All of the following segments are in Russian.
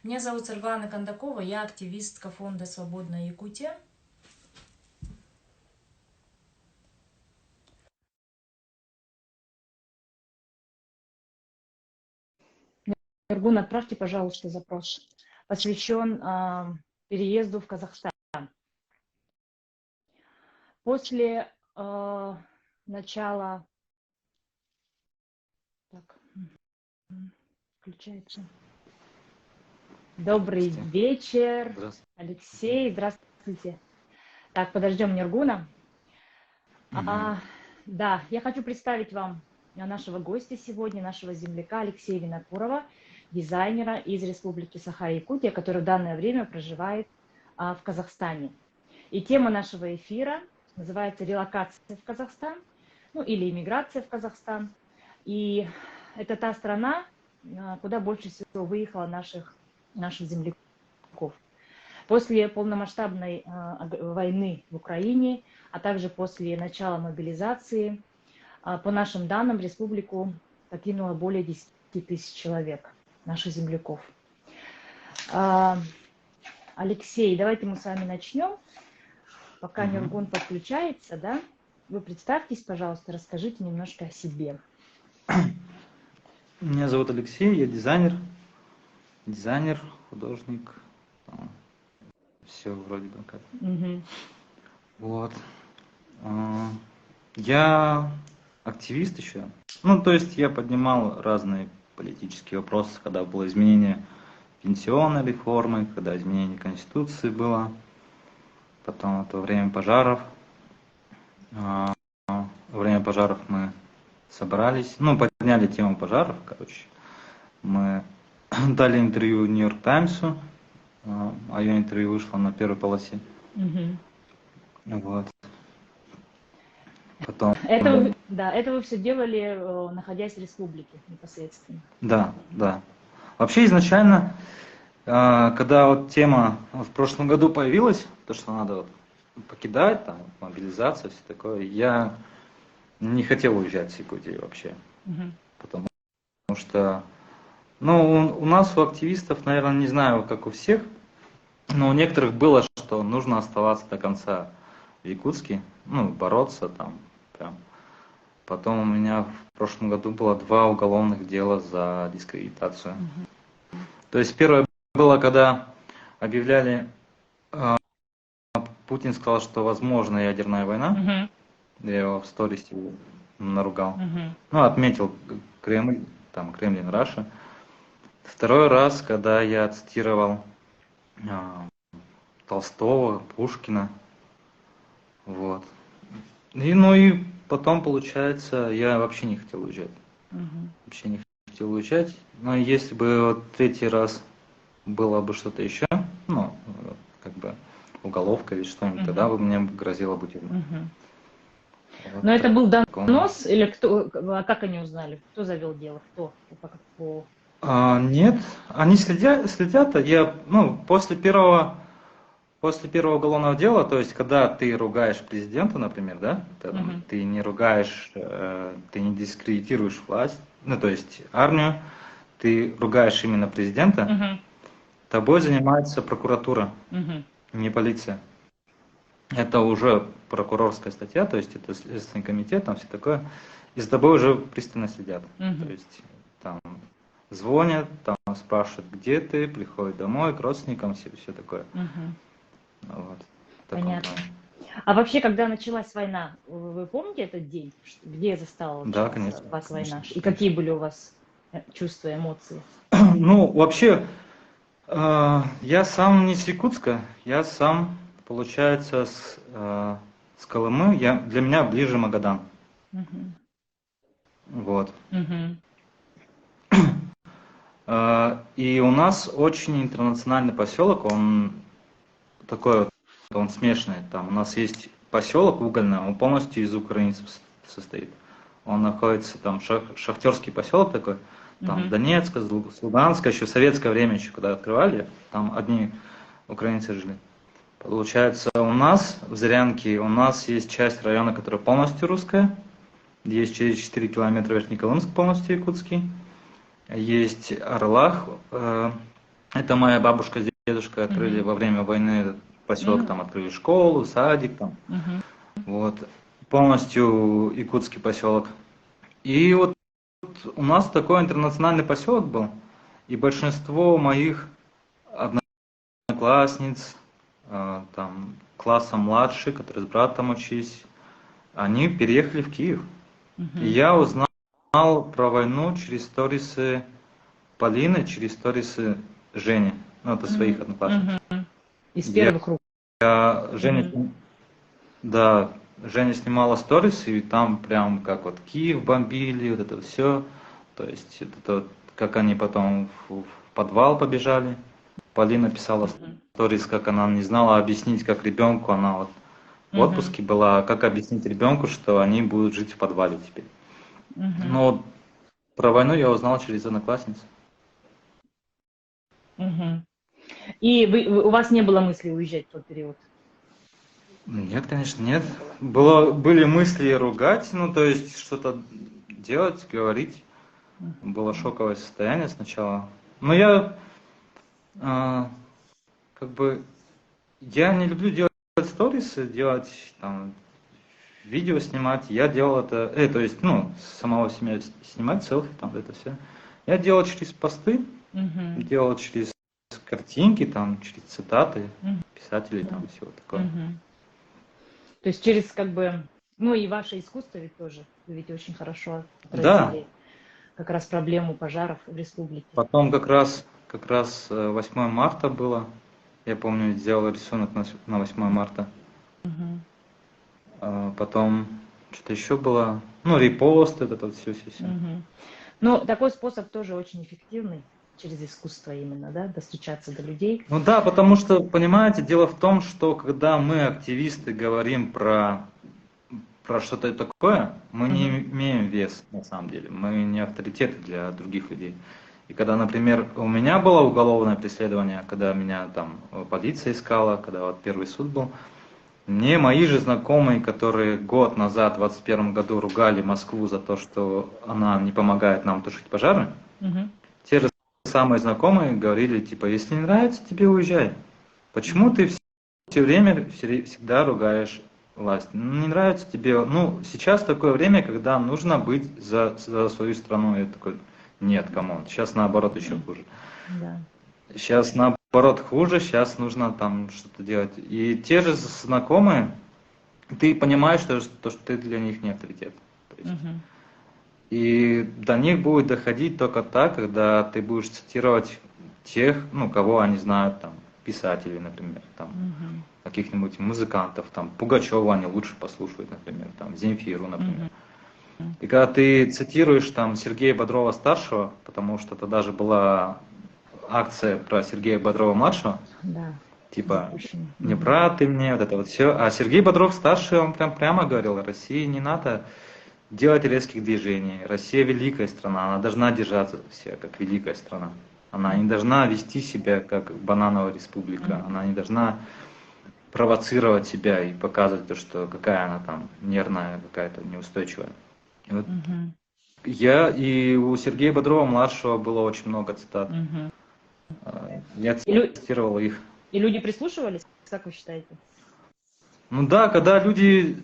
Меня зовут Светлана Кондакова, я активистка фонда «Свободная Якутия». Эргун, отправьте, пожалуйста, запрос. Посвящен переезду в Казахстан. После начала... Так, включается. Добрый вечер, Алексей, здравствуйте. Так, подождем Нергуна. Да, я хочу представить вам нашего гостя сегодня, нашего земляка Алексея Винокурова, дизайнера из Республики Саха-Якутия, который в данное время проживает в Казахстане. И тема нашего эфира называется «Релокация в Казахстан», ну или «Иммиграция в Казахстан». И это та страна, куда больше всего выехало наших земляков. После полномасштабной войны в Украине, а также после начала мобилизации, по нашим данным, республику покинуло более 10 тысяч человек, наших земляков. Алексей, давайте мы с вами начнем. Пока Нергун подключается, да? Вы представьтесь, пожалуйста, расскажите немножко о себе. Меня зовут Алексей, я дизайнер, художник. Все вроде бы как. Вот. Я активист еще. Ну, то есть я поднимал разные политические вопросы, когда было изменение пенсионной реформы, когда изменение Конституции было. Потом это во время пожаров. Во время пожаров мы собрались, ну, подняли тему пожаров, короче. Мы дали интервью Нью-Йорк Таймсу, а ее интервью вышло на первой полосе. Вот. Потом... Это вы все делали, находясь в республике непосредственно. Да, да. Вообще изначально, когда вот тема в прошлом году появилась, то, что надо вот покидать, там, мобилизация, все такое, я не хотел уезжать с Якутии вообще. Потому что, ну, у нас, у активистов, наверное, не знаю, как у всех, но у некоторых было, что нужно оставаться до конца в Якутске, ну, бороться там прям. Потом у меня в прошлом году было 2 уголовных дела за дискредитацию. То есть первое было, когда объявляли, Путин сказал, что возможна ядерная война. Я его в сторисе наругал. Ну, отметил Кремль, там, Кремлин, Раша. Второй раз, когда я цитировал Толстого, Пушкина. Вот. И, ну и потом, получается, я вообще не хотел уезжать. Вообще не хотел уезжать. Но если бы вот 3-й раз было бы что-то еще, ну, как бы уголовка или что-нибудь, тогда бы мне грозило бы тюрьма. Вот. Но это был донос или кто? А как они узнали? Кто завел дело? Кто? Нет, они следят. Я, ну, после первого уголовного дела, то есть когда ты ругаешь президента, например, да, ты не ругаешь, ты не дискредитируешь власть, ну, то есть армию, ты ругаешь именно президента, тобой занимается прокуратура, не полиция. Это уже прокурорская статья, то есть это Следственный комитет, там все такое, и за тобой уже пристально следят. То есть там звонят, там спрашивают, где ты, приходят домой к родственникам, все такое. Вот. Понятно. А вообще, когда началась война, вы помните этот день? Где застала да, конечно, вас война? И какие были у вас чувства, эмоции? Ну, вообще, я сам не с Якутска, я сам, получается, с Колымы, для меня ближе Магадан. Вот. И у нас очень интернациональный поселок, он такой вот, он смешанный. Там у нас есть поселок угольный, он полностью из украинцев состоит. Он находится там, шахтерский поселок такой, там Донецка, с Луганска, еще в советское время, еще когда открывали, там одни украинцы жили. Получается, у нас в Зырянке, у нас есть часть района, которая полностью русская, есть через 4 километра Верхнеколымск, полностью якутский, есть Орлах, Это моя бабушка с дедушкой открыли во время войны этот поселок, там открыли школу, садик, там, вот, полностью якутский поселок. И вот у нас такой интернациональный поселок был, и большинство моих одноклассниц, там, класса младше, которые с братом учились, они переехали в Киев. И я узнал про войну через сторисы Полины, через сторисы Жени, ну, это своих одноклассников. Из первых рук. Женя, да, Женя снимала сторисы, и там прям как вот Киев бомбили, вот это все. То есть это вот, как они потом в подвал побежали. Полина писала сторис, как она не знала объяснить, как ребенку, она вот в отпуске была, как объяснить ребенку, что они будут жить в подвале теперь. Но про войну я узнал через одноклассниц. И у вас не было мысли уезжать в тот период? Нет, конечно, нет. Были мысли ругать, ну, то есть что-то делать, говорить. Было шоковое состояние сначала. Но я, как бы, я не люблю делать сторисы, делать там, видео снимать. Я делал это, то есть, ну, самого себя снимать, селфи, там, это все. Я делал через посты, делал через картинки, там, через цитаты писателей, там, всего такое. То есть через, как бы, ну и ваше искусство ведь тоже, вы ведь очень хорошо отразили как раз проблему пожаров в республике. Потом как раз 8 марта было, я помню, сделал рисунок на 8 марта. Потом что-то еще было, ну, репост, это вот все. Ну, такой способ тоже очень эффективный, через искусство именно, да, достучаться до людей. Ну да, потому что, понимаете, дело в том, что когда мы, активисты, говорим про что-то такое, мы не имеем вес, на самом деле, мы не авторитеты для других людей. И когда, например, у меня было уголовное преследование, когда меня там полиция искала, когда вот первый суд был, мне мои же знакомые, которые год назад, в 2021 году, ругали Москву за то, что она не помогает нам тушить пожары, те же самые знакомые говорили, типа, если не нравится, тебе уезжай. Почему ты все время всегда ругаешь власть? Ну, не нравится тебе. Ну, сейчас такое время, когда нужно быть за свою страну. Я такой, нет, камон, сейчас наоборот еще хуже. Сейчас наоборот хуже, сейчас нужно там что-то делать. И те же знакомые, ты понимаешь, что ты для них не авторитет. И до них будет доходить только так, когда ты будешь цитировать тех, ну, кого они знают, там, писателей, например, там, каких-нибудь музыкантов, там, Пугачева они лучше послушают, например, там, Земфиру, например. И когда ты цитируешь там Сергея Бодрова-старшего, потому что тогда же была акция про Сергея Бодрова-младшего, типа, не брат ты мне, вот это вот все. А Сергей Бодров-старший, он прямо говорил, России не надо делать резких движений. Россия великая страна, она должна держаться все как великая страна. Она не должна вести себя как банановая республика, она не должна провоцировать себя и показывать то, что какая она там нервная, какая-то неустойчивая. И вот и у Сергея Бодрова-младшего было очень много цитат. Я цитировал их. И люди прислушивались, как вы считаете? Ну да, когда люди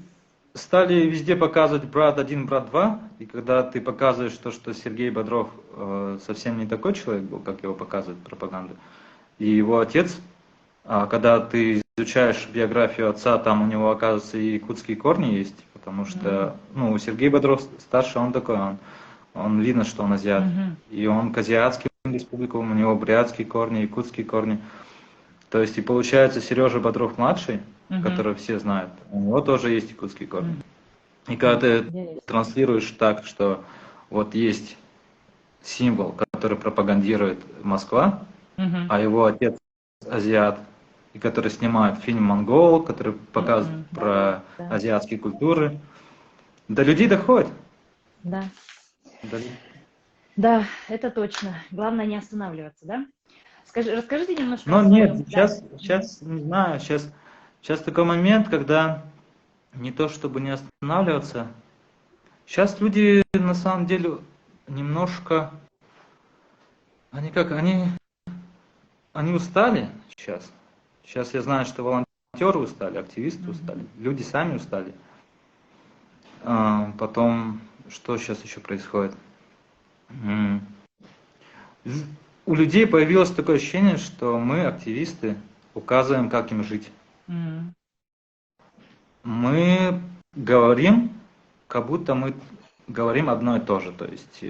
стали везде показывать брат 1, брат 2, и когда ты показываешь то, что Сергей Бодров совсем не такой человек был, как его показывает пропаганда, и его отец, когда ты изучаешь биографию отца, там у него, оказывается, и якутские корни есть, потому что, ну, Сергей Бодров старший, он такой, он видно, что он азиат, и он к азиатским республикам, у него бурятские корни, якутские корни. То есть, и получается, Сережа Бодров-младший, который все знают, у него тоже есть якутские корни. И когда ты транслируешь так, что вот есть символ, который пропагандирует Москва, а его отец азиат, и который снимает фильм «Монгол», который показывает про азиатские культуры, до людей доходит. Да, это точно. Главное не останавливаться, да? Расскажите немножко. Но нет, сейчас не знаю, сейчас такой момент, когда не то чтобы не останавливаться, сейчас люди на самом деле немножко, они они устали сейчас. Сейчас я знаю, что волонтеры устали, активисты устали, люди сами устали. Потом, что сейчас еще происходит? У людей появилось такое ощущение, что мы, активисты, указываем, как им жить. Мы говорим, как будто мы говорим одно и то же. То есть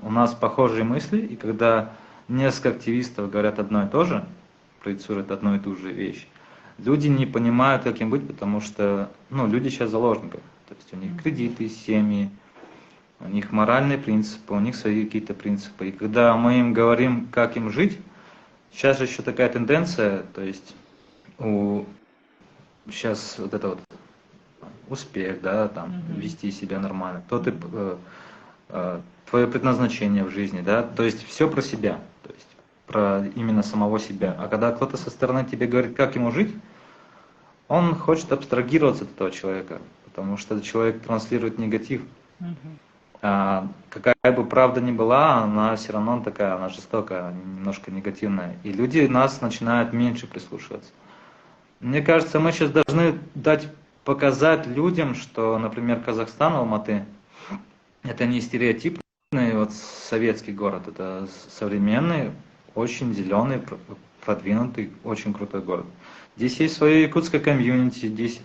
у нас похожие мысли, и когда несколько активистов говорят одно и то же, проецируют одну и ту же вещь, люди не понимают, как им быть, потому что люди сейчас заложников. То есть у них кредиты, семьи, у них моральные принципы, у них свои какие-то принципы. И когда мы им говорим, как им жить, сейчас же еще такая тенденция, то есть сейчас вот это вот успех, да, там, вести себя нормально, твое предназначение в жизни, да, то есть все про себя, то есть про именно самого себя. А когда кто-то со стороны тебе говорит, как ему жить, он хочет абстрагироваться от этого человека, потому что этот человек транслирует негатив. Какая бы правда ни была, она все равно такая, она жестокая, немножко негативная. И люди нас начинают меньше прислушиваться. Мне кажется, мы сейчас должны показать людям, что, например, Казахстан, Алматы, это не стереотипный вот советский город, это современный, очень зеленый, продвинутый, очень крутой город. Здесь есть свое якутское комьюнити, здесь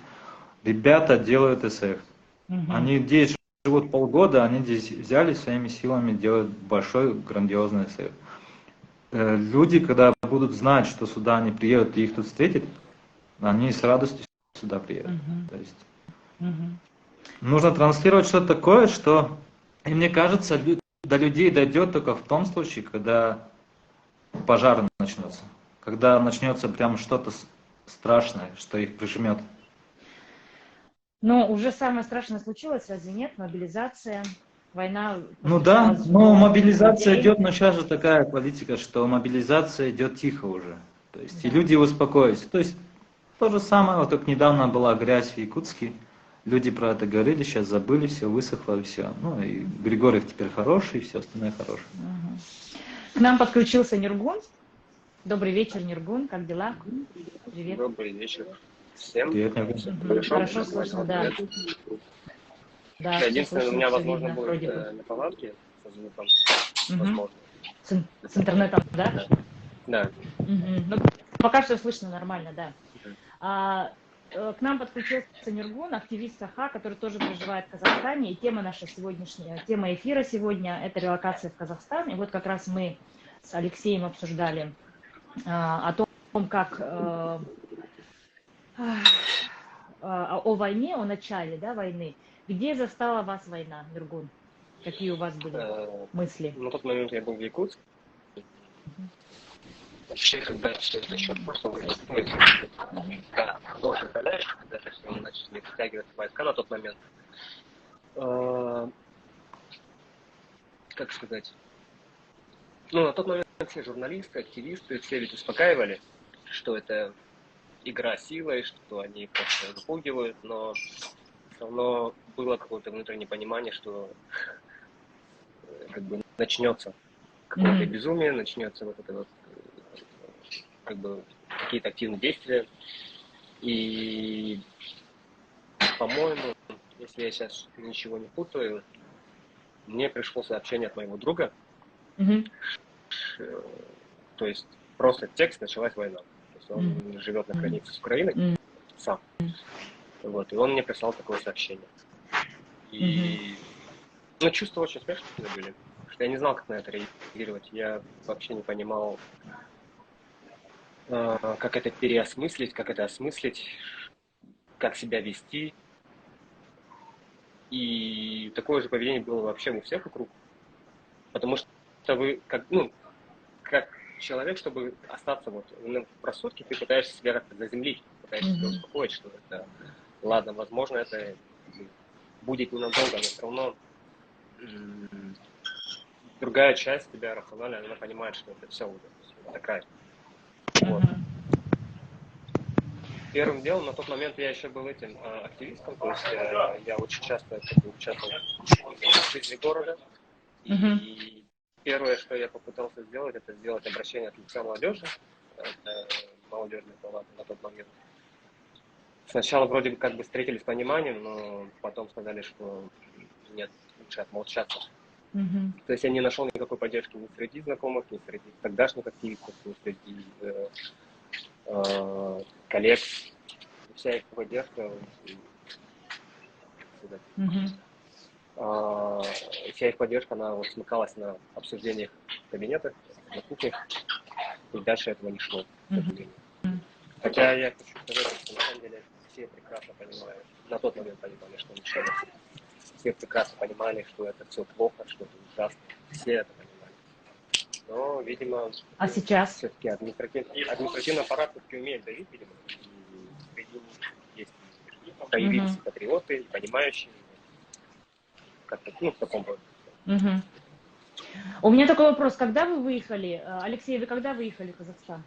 ребята делают СФ. Они здесь живут полгода, они здесь взяли своими силами делать большой, грандиозный СФ. Люди, когда будут знать, что сюда они приедут и их тут встретят, они с радостью сюда приедут. То есть нужно транслировать что-то такое, что, и мне кажется, до людей дойдет только в том случае, когда пожар начнется. Когда начнется прям что-то страшное, что их прижмет. Но уже самое страшное случилось, разве нет? Мобилизация, война. Ну да, но мобилизация идет, но сейчас же такая политика, что мобилизация идет тихо уже. То есть и люди успокоились. То есть то же самое, вот только недавно была грязь в Якутске. Люди про это говорили, сейчас забыли, все высохло, и все. Ну и Григорьев теперь хороший, и все остальное хорошее. К нам подключился Нургун. Добрый вечер, Нургун, как дела? Привет. Добрый вечер всем. Привет, Хорошо слышно, да. Да, единственное, у меня, возможно, видно, будет неполадки со звуком. Возможно. С интернетом, да? Да. Ну, пока что слышно нормально, да. К нам подключился Нургун, активист Саха, который тоже проживает в Казахстане. И тема наша сегодняшняя, тема эфира сегодня – это релокация в Казахстан. И вот как раз мы с Алексеем обсуждали о том, как о войне, о начале, да, войны. Где застала вас война, Нургун? Какие у вас были мысли? На тот момент я был в Якутске. Вообще, когда все это еще просто происходит, да, долго дальше, когда все начали вытягивать войска на тот момент. Как сказать? Ну, на тот момент все журналисты, активисты, все ведь успокаивали, что это игра силой, что они просто запугивают, но все равно было какое-то внутреннее понимание, что как бы начнется какое-то безумие, начнется вот это вот как бы какие-то активные действия. И, по-моему, если я сейчас ничего не путаю, мне пришло сообщение от моего друга, то есть просто текст «Началась война». То есть он живет на границе с Украиной сам. Вот, и он мне прислал такое сообщение. И чувства очень смешные были, потому что я не знал, как на это реагировать. Я вообще не понимал, как это переосмыслить, как это осмыслить, как себя вести. И такое же поведение было вообще у всех вокруг. Потому что вы, как человек, чтобы остаться вот в рассудке, ты пытаешься себя как-то заземлить, пытаешься себя успокоить, что это, ладно, возможно, это будет ненадолго, но все равно другая часть тебя рациональная, она понимает, что это все уже такая. Вот. Первым делом, на тот момент я еще был этим активистом, то есть я очень часто участвовал в жизни города. И первое, что я попытался сделать, это сделать обращение от лица молодежи это молодежная палата на тот момент. Сначала вроде бы как бы встретились с пониманием, но потом сказали, что нет, лучше отмолчаться. То есть я не нашел никакой поддержки ни среди знакомых, ни среди тогдашних активистов, ни среди коллег. Вся их поддержка, вся их поддержка, она вот смыкалась на обсуждениях в кабинетах, на кухнях, и дальше этого не шло, к сожалению. Хотя я хочу сказать, что на самом деле все прекрасно понимают, на тот момент понимали, что ничего. Все прекрасно понимали, что это все плохо, что это ужасно. Все это понимали. Но, видимо, А сейчас? Все-таки административный аппарат все-таки умеет давить, видимо. И среди них есть появились патриоты, понимающие, как-то, ну, в таком роде. У меня такой вопрос. Когда вы выехали? Алексей, вы когда выехали в Казахстан?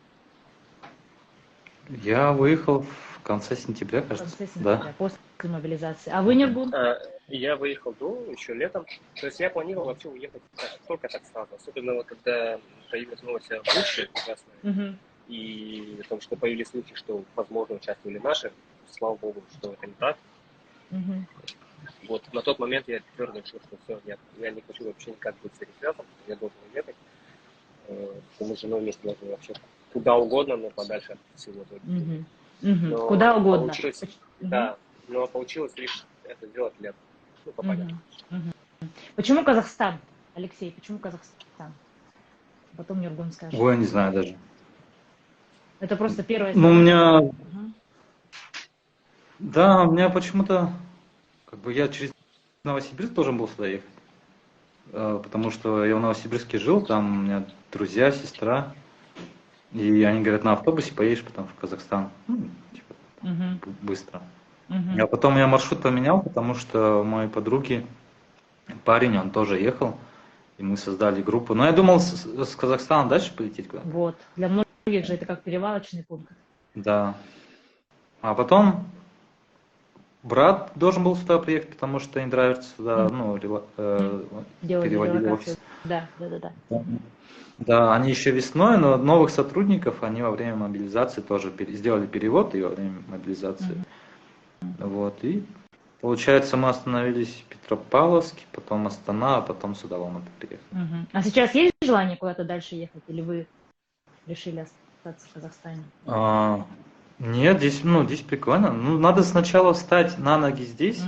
Я выехал в конце сентября, кажется. В конце сентября, Да. после мобилизации. А вы, Нургул? Я выехал еще летом. То есть я планировал вообще уехать только так сразу. Особенно когда появилась новость о Буче ужасная. И о том, что появились слухи, что, возможно, участвовали наши. Слава богу, что это не так. Вот на тот момент я твердо решил, что все, нет, я не хочу вообще никак быть с этим связан. Я должен уехать. Мы с женой вместе должны вообще куда угодно, но подальше от всего этого. Куда угодно. Да, но получилось лишь это сделать летом. Ну, по понятно. Почему Казахстан, Алексей? Почему Казахстан? Потом Нургул скажет. Ой, не знаю даже. Это просто первое. Ну, у меня... Да, у меня почему-то... Как бы я через Новосибирск должен был сюда ехать. Потому что я в Новосибирске жил, там у меня друзья, сестра. И они говорят, на автобусе поедешь потом в Казахстан. Ну, типа, быстро. А потом я маршрут поменял, потому что у моей подруги парень, он тоже ехал. И мы создали группу. Но я думал с Казахстана дальше полететь куда-то. Вот. Для многих же это как перевалочный пункт. Да. А потом брат должен был сюда приехать, потому что индрайверцы сюда, ну, переводили в офис. Да. Да, они еще весной, но новых сотрудников они во время мобилизации тоже сделали перевод и во время мобилизации. Вот, и получается мы остановились в Петропавловске, потом Астана, а потом сюда в Алмату приехали. А сейчас есть желание куда-то дальше ехать, или вы решили остаться в Казахстане? Нет, здесь прикольно. Ну, надо сначала встать на ноги здесь,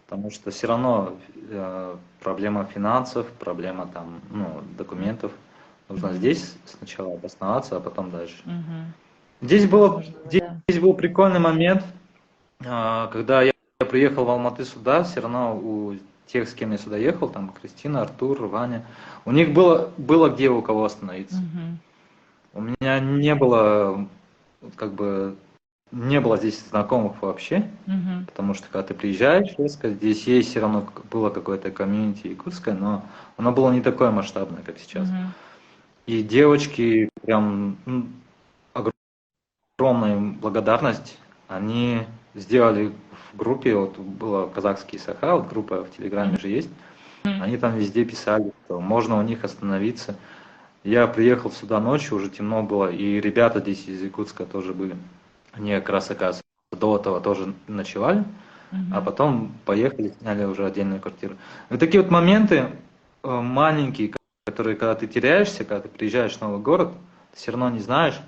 потому что все равно проблема финансов, проблема там, ну, документов. Нужно здесь сначала обосноваться, а потом дальше. Здесь был прикольный момент, когда я приехал в Алматы сюда, все равно у тех, с кем я сюда ехал, там Кристина, Артур, Ваня, у них было где у кого остановиться. У меня не было, как бы, не было здесь знакомых вообще, потому что когда ты приезжаешь, здесь есть все равно было какое-то комьюнити якутское, но оно было не такое масштабное, как сейчас. И девочки, прям огромная им благодарность, они сделали в группе, вот была казахский Саха, вот группа в Телеграме же есть, они там везде писали, что можно у них остановиться. Я приехал сюда ночью, уже темно было, и ребята здесь из Якутска тоже были. Они как раз, оказывается, до этого тоже ночевали, а потом поехали, сняли уже отдельную квартиру. И такие вот моменты маленькие, которые, когда ты теряешься, когда ты приезжаешь в новый город, ты все равно не знаешь,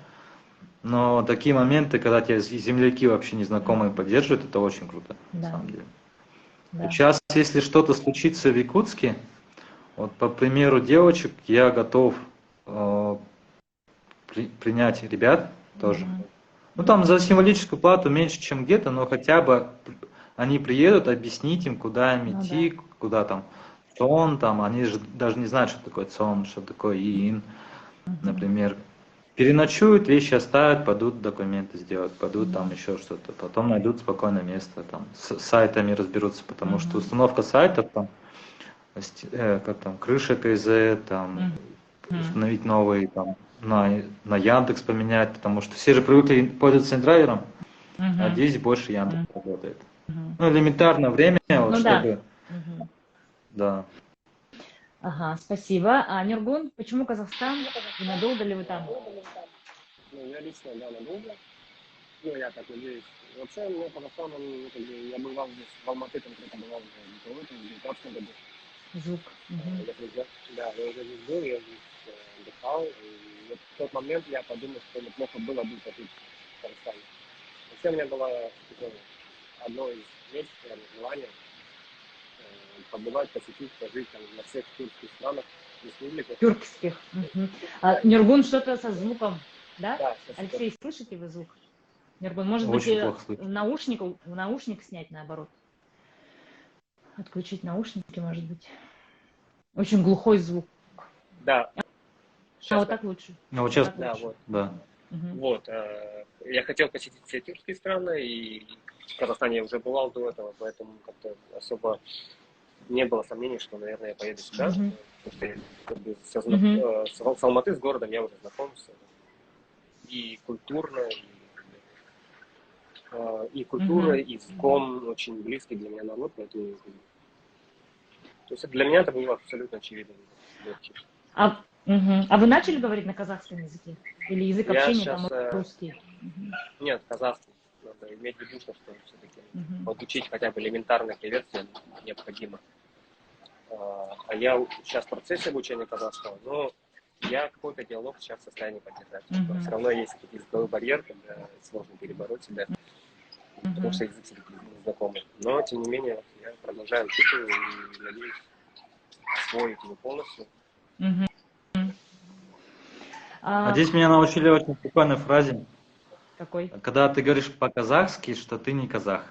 но такие моменты, когда тебя земляки вообще незнакомые поддерживают, это очень круто, на самом деле. Да. Сейчас, если что-то случится в Якутске, вот по примеру девочек, я готов принять ребят тоже. Ну там за символическую плату меньше, чем где-то, но хотя бы они приедут, объяснить им, куда им идти, куда там ЦОН, там, они же даже не знают, что такое ЦОН, что такое ИИН, например. Переночуют, вещи оставят, пойдут документы сделать, пойдут там еще что-то, потом найдут спокойное место, там, с сайтами разберутся, потому что установка сайтов, там, как там, крыша КЗ, там, установить новые, там, на Яндекс поменять, потому что все же привыкли пользоваться индрайвером, а здесь больше Яндекс работает. Ну, элементарно время, вот, чтобы... Да. Ага, спасибо. А Нургул, почему Казахстан? И надолго ли вы там? Ну, я лично, да, надолго. Ну, я так надеюсь. Вообще, мне Казахстан, он, ну, как бы, я бывал здесь, в Алматы, конкретно бывал уже в 2019 году. Звук. Мгм. Я приезжал, да, я уже здесь был, я здесь отдыхал. И вот в тот момент я подумал, что неплохо было бы пожить в Казахстане. Вообще, у меня было такое одно из мест, наверное, желание побывать, посетить, пожить там на всех тюркских странах, республиках. Тюркских. Мгм. Нюргун, что-то со звуком, да? Да, сейчас Алексей, слышите вы звук? Нюргун, может быть, Очень плохо слышно. наушник снять наоборот? Отключить наушники, может быть. Очень глухой звук. да, А сейчас, вот так лучше. Ну, вот сейчас, Так да, лучше. вот. да. Мгм. Вот, я хотел посетить все тюркские страны, и в Казахстане я уже бывал до этого, поэтому как-то особо не было сомнений, что, наверное, я поеду сюда. Мгм. Потому что как бы, Мгм. с Алматы, с городом я уже знакомился. И культурно, и культурой, и языком очень близкий для меня народ, поэтому то есть для меня это было абсолютно очевидно. А вы начали говорить на казахском языке? Или язык Я общения сейчас, там русский? Мгм. нет, казахский. Надо иметь в виду, что все-таки Мгм. подучить хотя бы элементарные приветствия необходимо. А я сейчас в процессе обучения казахского, но я какой-то диалог сейчас в состоянии поддержать. Мгм. Все равно есть какой-то языковой барьер, когда сложно перебороть себя, потому что язык все-таки знакомый. Но, тем не менее, я продолжаю учиться и надеюсь освоить его полностью. Мгм. А здесь меня научили очень прикольной фразе. Какой? Когда ты говоришь по-казахски, что ты не казах.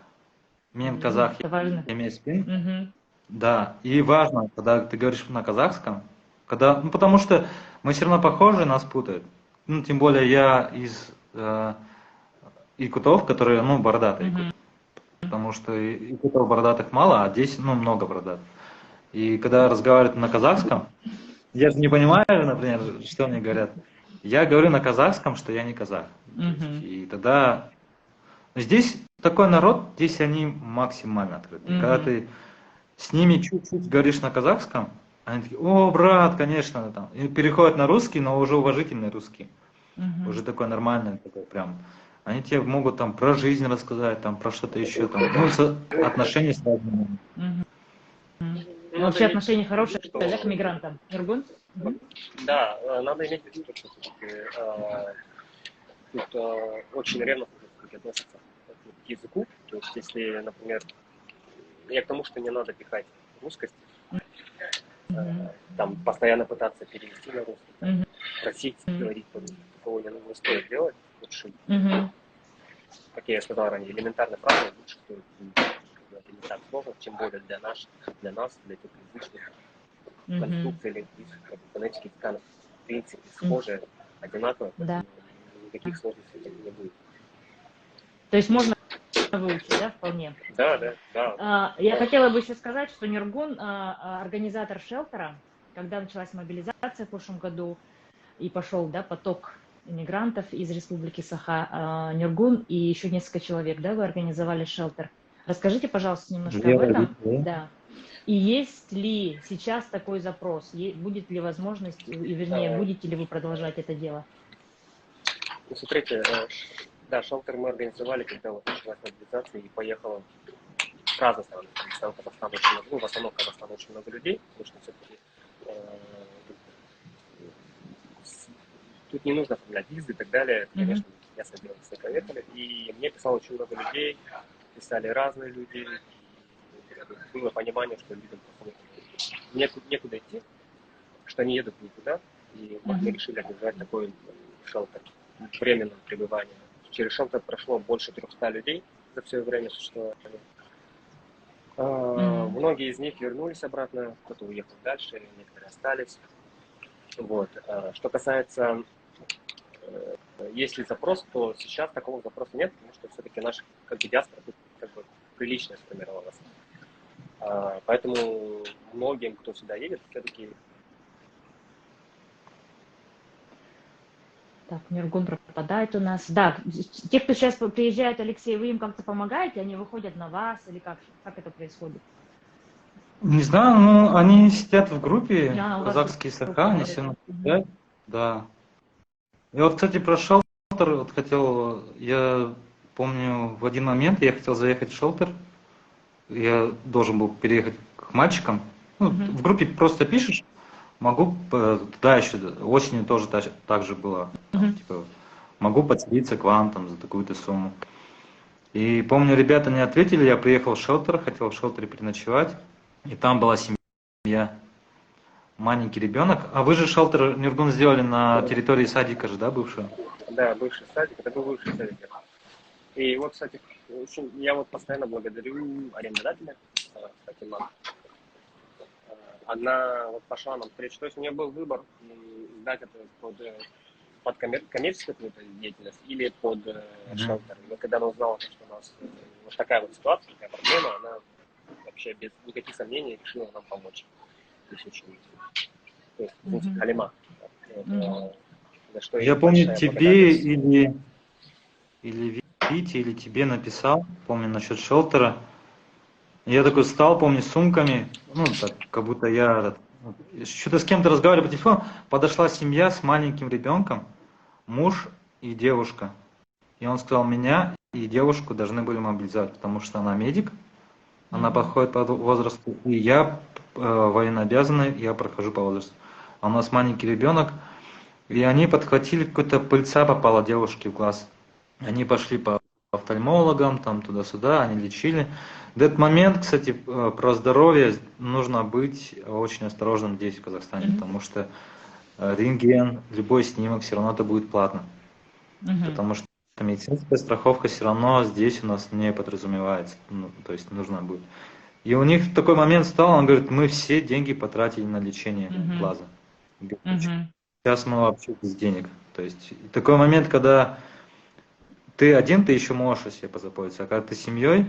Мен казах Это важно. емеспин. Мгм. Да, и важно, когда ты говоришь на казахском, ну, потому что мы все равно похожи, нас путают. Ну, тем более я из якутов, которые, ну, бородатые Мгм. якут. Потому что якутов бородатых мало, а здесь, ну, много бородатых. И когда разговаривают на казахском, я же не понимаю, например, что мне говорят. Я говорю на казахском, что я не казах. Мгм. И тогда здесь такой народ, здесь они максимально открыты. Когда Мгм. ты с ними чуть-чуть говоришь на казахском, они такие: о, брат, конечно, там. И переходят на русский, но уже уважительный русский. Мгм. Уже такой нормальный, такой прям. Они тебе могут там про жизнь рассказать, там про что-то еще, там, ну, отношения с разными. Мгм. Ну, надо Вообще иметь отношения в хорошие, виду, что да, к мигрантам? Нургун? Мгм. да, надо иметь в виду, что все-таки тут очень ревностно относятся к языку. То есть, если, например, я к тому, что не надо пихать русскость, Мгм. там постоянно пытаться перевести на русский, там, Мгм. просить говорить по-русски, такого не стоит делать. Лучше, Мгм. как я сказал ранее, элементарные фразы лучше стоит. Это не так сложно, тем более для нас, для туркоязычных. Мгм. Конструкция или фонетики тканов в принципе схожие, одинаковые, Да. поэтому никаких сложностей не будет. То есть можно выучить, да, вполне. Да, да, да. Я хотела бы еще сказать, что Нюргун, организатор шелтера, когда началась мобилизация в прошлом году и пошел, да, поток иммигрантов из республики Саха, Нюргун и еще несколько человек, да, вы организовали шелтер. Расскажите, пожалуйста, немножко об этом. Да. И есть ли сейчас такой запрос? Будет ли возможность, и вернее, будете ли вы продолжать это дело? Ну, смотрите, да, шелтер мы организовали, когда вот началась мобилизация и поехала в разные страны. Казахстан очень много, ну, в основном в Казахстан очень много людей, потому что все-таки тут не нужно оформлять визы и так далее. Конечно, я собирался, все поехали. И мне писало очень много людей, писали разные люди. И было понимание, что людям просто некуда идти, что они едут никуда. И вот мы решили организовать такой шелтер временного пребывания. Через шелтер прошло больше 300 людей за все время существования. Многие из них вернулись обратно, кто-то уехал дальше, некоторые остались. Вот. Что касается, есть ли запрос, то сейчас такого запроса нет, потому что все-таки наша как бы диаспора тут как бы прилично сформировалась. Поэтому многим, кто сюда едет, все-таки... Так, Нюргун пропадает у нас. Да, те, кто сейчас приезжает, Алексей, вы им как-то помогаете? Они выходят на вас или как это происходит? Не знаю, ну, они сидят в группе, У вас казахские группа, Саха, они да, все да. наблюдают, да. И вот, кстати, про шелтер вот хотел, я помню, в один момент я хотел заехать в шелтер, я должен был переехать к мальчикам. Ну, в группе просто пишешь, могу туда еще, осенью тоже так же было, там, типа, могу подселиться к вам там за такую-то сумму. И помню, ребята не ответили, я приехал в шелтер, хотел в шелтере переночевать, и там была семья, маленький ребенок. А вы же шелтер Нюргун сделали на территории садика же, да, бывшего? Да, бывший садик, это был бывший садик. И вот, кстати, я вот постоянно благодарю арендодателя, Фатима. Она вот пошла нам встречу. То есть у нее был выбор сдать это под коммерческую деятельность или под шелтер. Но когда она узнала, что у нас вот такая вот ситуация, такая проблема, она вообще без никаких сомнений решила нам помочь. То есть, Алима. Я помню, тебе или Вите, или тебе написал, помню, насчет шелтера. Я такой встал, помню, с сумками, ну, так, как будто я что-то с кем-то разговаривал по телефону. Подошла семья с маленьким ребенком, муж и девушка. И он сказал, меня и девушку должны были мобилизовать, потому что она медик, она подходит по возрасту, и я военнообязанный, я прохожу по возрасту. А у нас маленький ребенок, и они подхватили, какая-то пыльца попала девушке в глаз. Они пошли по офтальмологам, там туда-сюда, они лечили. В этот момент, кстати, про здоровье нужно быть очень осторожным здесь, в Казахстане, потому что рентген, любой снимок, все равно это будет платно. Потому что медицинская страховка все равно здесь у нас не подразумевается. Ну, то есть нужно будет. И у них такой момент стал, он говорит, мы все деньги потратили на лечение глаза. Сейчас мы вообще без денег. То есть такой момент, когда ты один, ты еще можешь о себе позаботиться, а когда ты семьей,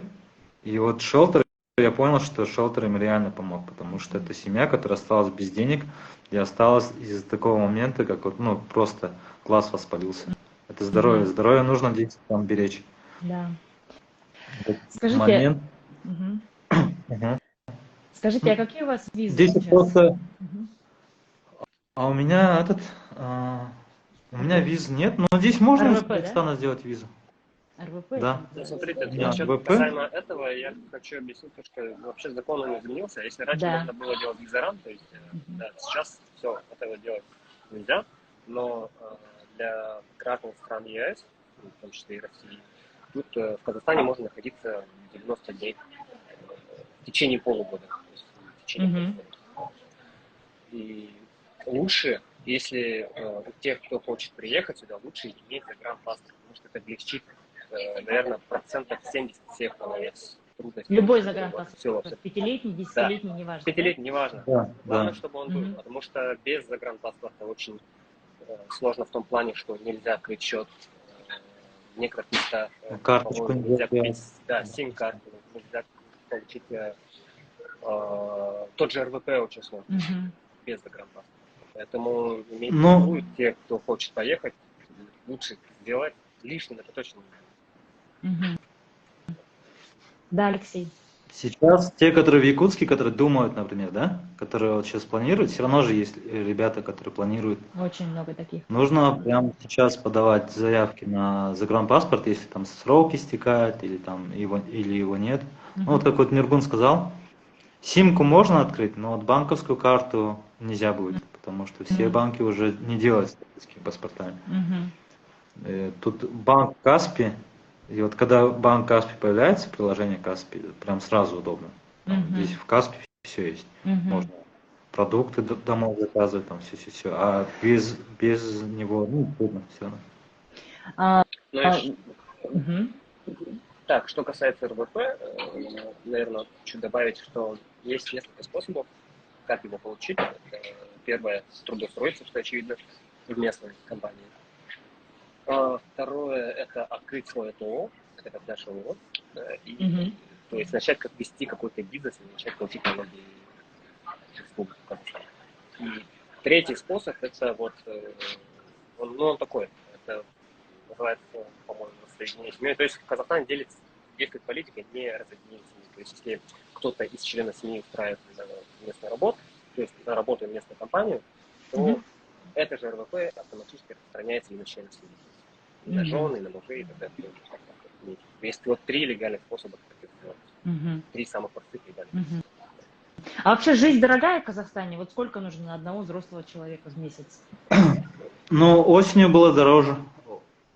и вот шелтер, я понял, что шелтер им реально помог, потому что это семья, которая осталась без денег, и осталась из-за такого момента, как вот, ну, просто глаз воспалился. Это здоровье. Здоровье нужно здесь там беречь. Да. Скажите, момент. Скажите, а какие у вас визы здесь сейчас? Просто... А у меня у меня виз нет, но здесь можно из Казахстана, да, сделать визу. РВП? Да. Ну, смотрите, насчет касаемо этого, я хочу объяснить, что вообще закон не изменился. Если раньше можно было делать визаран, то есть да, сейчас все, этого делать нельзя, но для граждан стран ЕС, в том числе и России, тут в Казахстане можно находиться 90 дней в течение полугода. То есть, в течение полугода. И лучше, если у тех, кто хочет приехать сюда, лучше иметь загранпаспорт, потому что это облегчит, наверное, процентов 70 всех трудностей. Любой загранпаспорт, 5-летний, 10-летний, да, неважно. 5-летний, неважно. Да, главное, да, чтобы он был, потому что без загранпаспорта очень сложно в том плане, что нельзя открыть счет в некоторых местах. Карточку нельзя купить, да, сим-карту, нельзя получить тот же РВП очень сложно без загранпаспорта. Поэтому имейте в виду, те, кто хочет поехать, лучше сделать лишним, это точно не. Да, Алексей. Сейчас те, которые в Якутске, которые думают, например, да, которые вот сейчас планируют, все равно же есть ребята, которые планируют. Очень много таких. Нужно прямо сейчас подавать заявки на загранпаспорт, если там срок истекает, или там его нет. Ну, вот как вот Нюргун сказал, симку можно открыть, но вот банковскую карту нельзя будет, потому что все банки уже не делают с такими паспортами. Тут банк Каспи, и вот когда банк Каспи появляется, приложение Каспи, прям сразу удобно. Здесь в Каспи все есть. Можно продукты домой заказывать, там все. А без него, ну, трудно все равно. Так, что касается РВП, наверное, хочу добавить, что есть несколько способов, как его получить. Первое, трудоустроиться, что очевидно, в местной компании. Второе, это открыть свое ТО, это как наш ООО, то есть начать как вести какой-то бизнес и начать платить налоги в Республику Казахстан. И третий способ, это вот, он такой, это называется, по-моему, соединение семьи. То есть в Казахстане действует политика не разъединения семьи. То есть если кто-то из членов семьи устраивает на местную работу, то есть на работу в местную компанию, то это же РВП автоматически распространяется и на членов семьи. на жены, на мужей, и так далее. Есть вот 3 легальных способа, как это сделать. 3 самых простых легальных. А вообще жизнь дорогая в Казахстане? Вот сколько нужно на одного взрослого человека в месяц? Ну, осенью было дороже.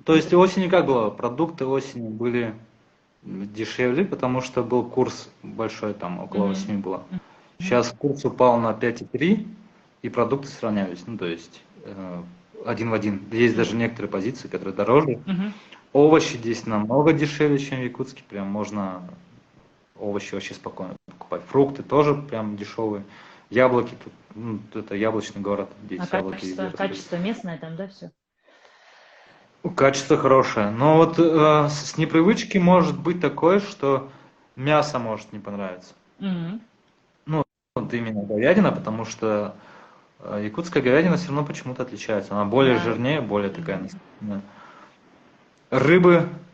То есть осенью как было? Продукты осенью были дешевле, потому что был курс большой, там около 8 было. Сейчас курс упал на 5,3, и продукты сравнялись. Ну, то есть один в один. Есть даже некоторые позиции, которые дороже. Овощи здесь намного дешевле, чем в Якутске. Прям можно овощи вообще спокойно покупать. Фрукты тоже прям дешевые. Яблоки тут, ну, это яблочный город. Здесь А яблоки везде растут. качество местное там, да, все? Качество хорошее. Но вот с непривычки может быть такое, что мясо может не понравиться. Ну, вот именно говядина, потому что якутская говядина все равно почему-то отличается. Она более жирнее, более такая насыщенная.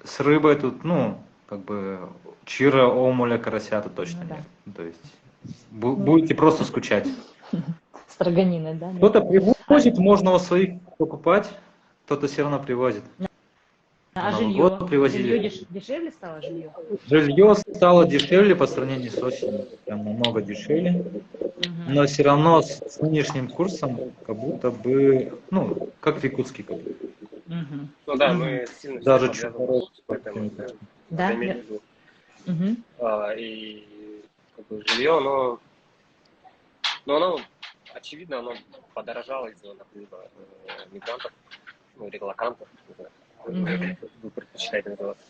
С рыбой тут, ну, как бы чира, омуля, карася тут точно нет. То есть будете просто скучать. Строганины, да? Кто-то привозит, можно у своих покупать, кто-то все равно привозит. А Новый жилье? год привозили. Жилье дешевле стало жилье? Жилье стало дешевле по сравнению с осенью, прям намного дешевле. Но все равно с нынешним курсом как будто бы, ну, как в Якутске как бы. Ну да, мы сильно Даже все чуть повязаны с поэтому Да? я имею в виду. И как бы жилье, оно очевидно, оно подорожало из-за например, мигрантов, ну, релокантов, не знаю, как вы предпочитаете называться.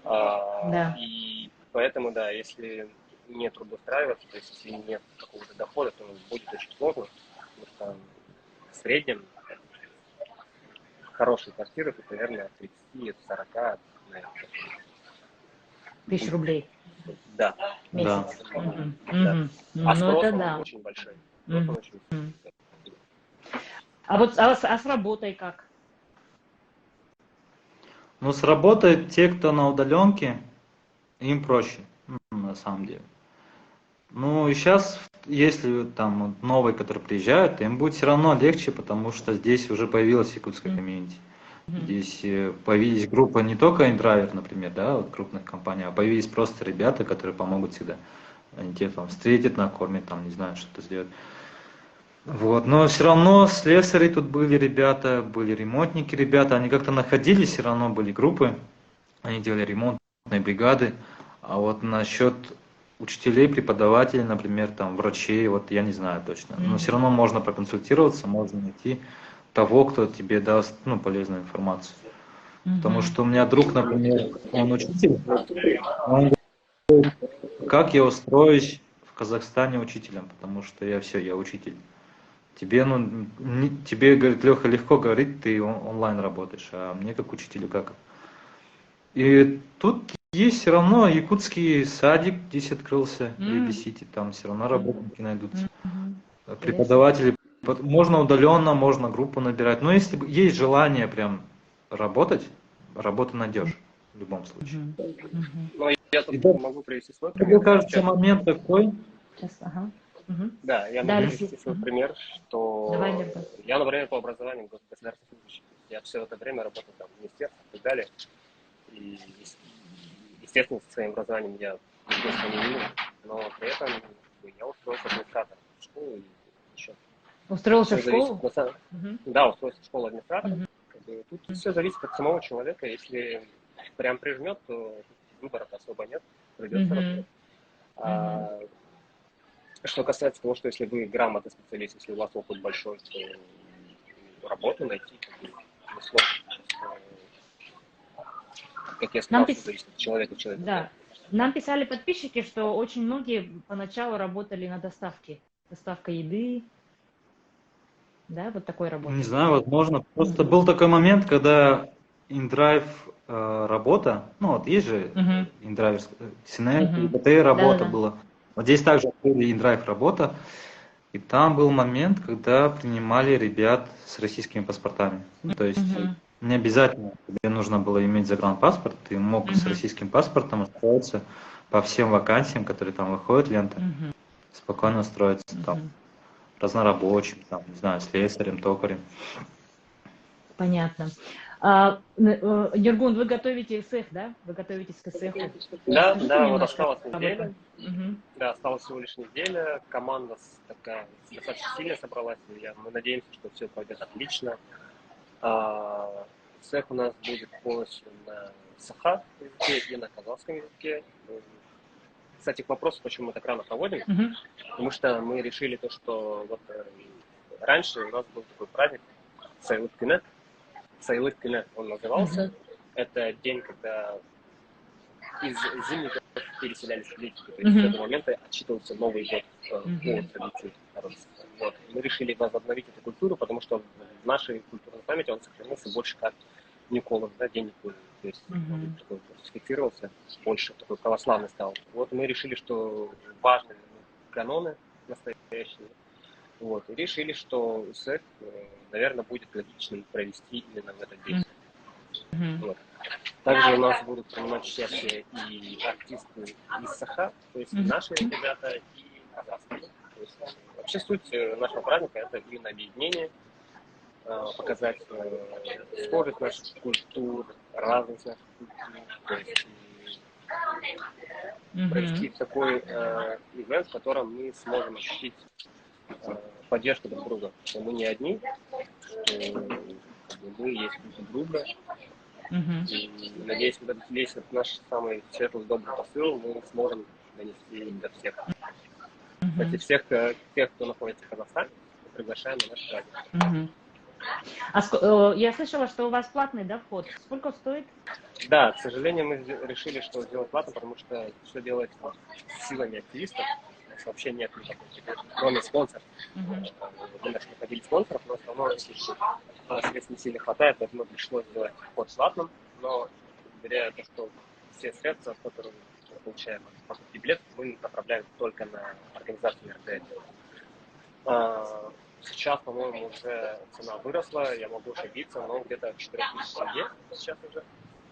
Да. И поэтому, да, если не трудоустраиваться, то есть если нет какого-то дохода, то будет очень сложно, потому что в среднем хорошие квартиры, это, наверное, от 30 до 40, наверное. Тысяч рублей Да. месяц. Да. Ну, А спрос это он да. очень большой. Спрос он очень большой. А вот с работой как? Ну, сработает те, кто на удаленке, им проще, на самом деле. Ну, и сейчас, если там вот новые, которые приезжают, им будет все равно легче, потому что здесь уже появилась якутская комьюнити. Здесь появились группы не только интровер, например, да, вот крупных компаний, а появились просто ребята, которые помогут всегда. Они тебя там встретят, накормят, там, не знаю, что-то сделают. Вот, но все равно слесари тут были ребята, были ремонтники ребята, они как-то находились, все равно были группы, они делали ремонтные бригады, а вот насчет учителей, преподавателей, например, там, врачей, вот я не знаю точно, но все равно можно проконсультироваться, можно найти того, кто тебе даст, ну, полезную информацию. Потому что у меня друг, например, он учитель, он говорит, как я устроюсь в Казахстане учителем, потому что я учитель. Тебе, тебе, говорит, Леха, легко говорить, ты онлайн работаешь, а мне как учителю как? И тут есть все равно якутский садик здесь открылся, в Эйби-Сити, там все равно работники найдутся. Преподаватели, можно удаленно, можно группу набирать, но если есть желание прям работать, работу найдешь в любом случае. Ну, я тут могу привести свой пример. Мне кажется, момент такой. Сейчас, Да, я могу привести свой пример, что я, например, по образованию государственный служащий. Я все это время работал там в министерстве и так далее. И, естественно, со своим образованием я естественно не виню, но при этом я устроился администратором в школу и еще. Устроился в школу? Да, устроился в школу администратором. Тут все зависит от самого человека. Если прям прижмет, то выбора особо нет, придется работать. Что касается того, что если вы грамотный специалист, если у вас опыт большой, то работу найти несложно. Как я сказал, что зависит от человека к человеку. Да. Нам писали подписчики, что очень многие поначалу работали на доставке. Доставка еды. Да, вот такой работы. Не знаю, возможно. Просто был такой момент, когда InDrive работа, ну вот есть же InDrive, Синек, БТ работа была. Вот здесь также открыли InDrive работа, и там был момент, когда принимали ребят с российскими паспортами. Ну, то есть не обязательно тебе нужно было иметь загранпаспорт, ты мог с российским паспортом устроиться по всем вакансиям, которые там выходят, лента, спокойно устроиться там разнорабочим, там, не знаю, слесарем, токарем. Понятно. Нургун, вы готовите эсэх, да? Вы готовитесь к эсэху. Да, Расскажите да, вот немножко осталась об неделя. этом. Мгм. Да, осталась всего лишь неделя. Команда такая достаточно сильно собралась. Мы надеемся, что все пойдет отлично. Цех у нас будет полностью на саха языке и на казахском языке. Кстати, к вопросу, почему мы так рано проводим, Мгм. потому что мы решили то, что вот раньше у нас был такой праздник Сайлык Кюнет он назывался. Мгм. Это день, когда из зимников переселялись в летние. То есть Мгм. с этого момента отчитывался Новый год по Мгм. традиции народности. Вот. Мы решили возобновить эту культуру, потому что в нашей культурной памяти он сохранился больше как Николас, да, день Николы. То есть он Мгм. такой фиксировался, больше такой православный стал. Вот мы решили, что важны каноны настоящие. Вот. И решили, что СЭК, наверное, будет логичным провести именно в этот день. Мгм. Вот. Также у нас будут принимать участие и артисты из Саха, то есть и Мгм. наши ребята, и казахские. То есть, вообще суть нашего праздника – это именно объединение, показать схожесть наших культур, разность наших культур, то есть провести Мгм. такой ивент, в котором мы сможем ощутить поддержку друг друга, что мы не одни, что мы есть друг друга. Мгм. И надеюсь, вот весь этот наш самый светлый, добрый посыл мы сможем донести до всех. Кстати, Мгм. всех тех, кто находится в Казахстане, мы приглашаем на наш праздник. Мгм. Я слышала, что у вас платный, да, вход. Сколько стоит? Да, к сожалению, мы решили, что сделать платно, потому что все делается силами активистов. У нас вообще нет никакой, кроме спонсоров. Мгм. Мы нашли находили спонсоров, но все равно средств не сильно хватает, поэтому пришлось сделать вход платным. Но благодаря тому, что все средства, которые мы получаем от покупки билетов, мы направляем только на организацию мероприятия. Сейчас, по-моему, уже цена выросла, я могу ошибиться, но где-то 4000 тенге сейчас уже.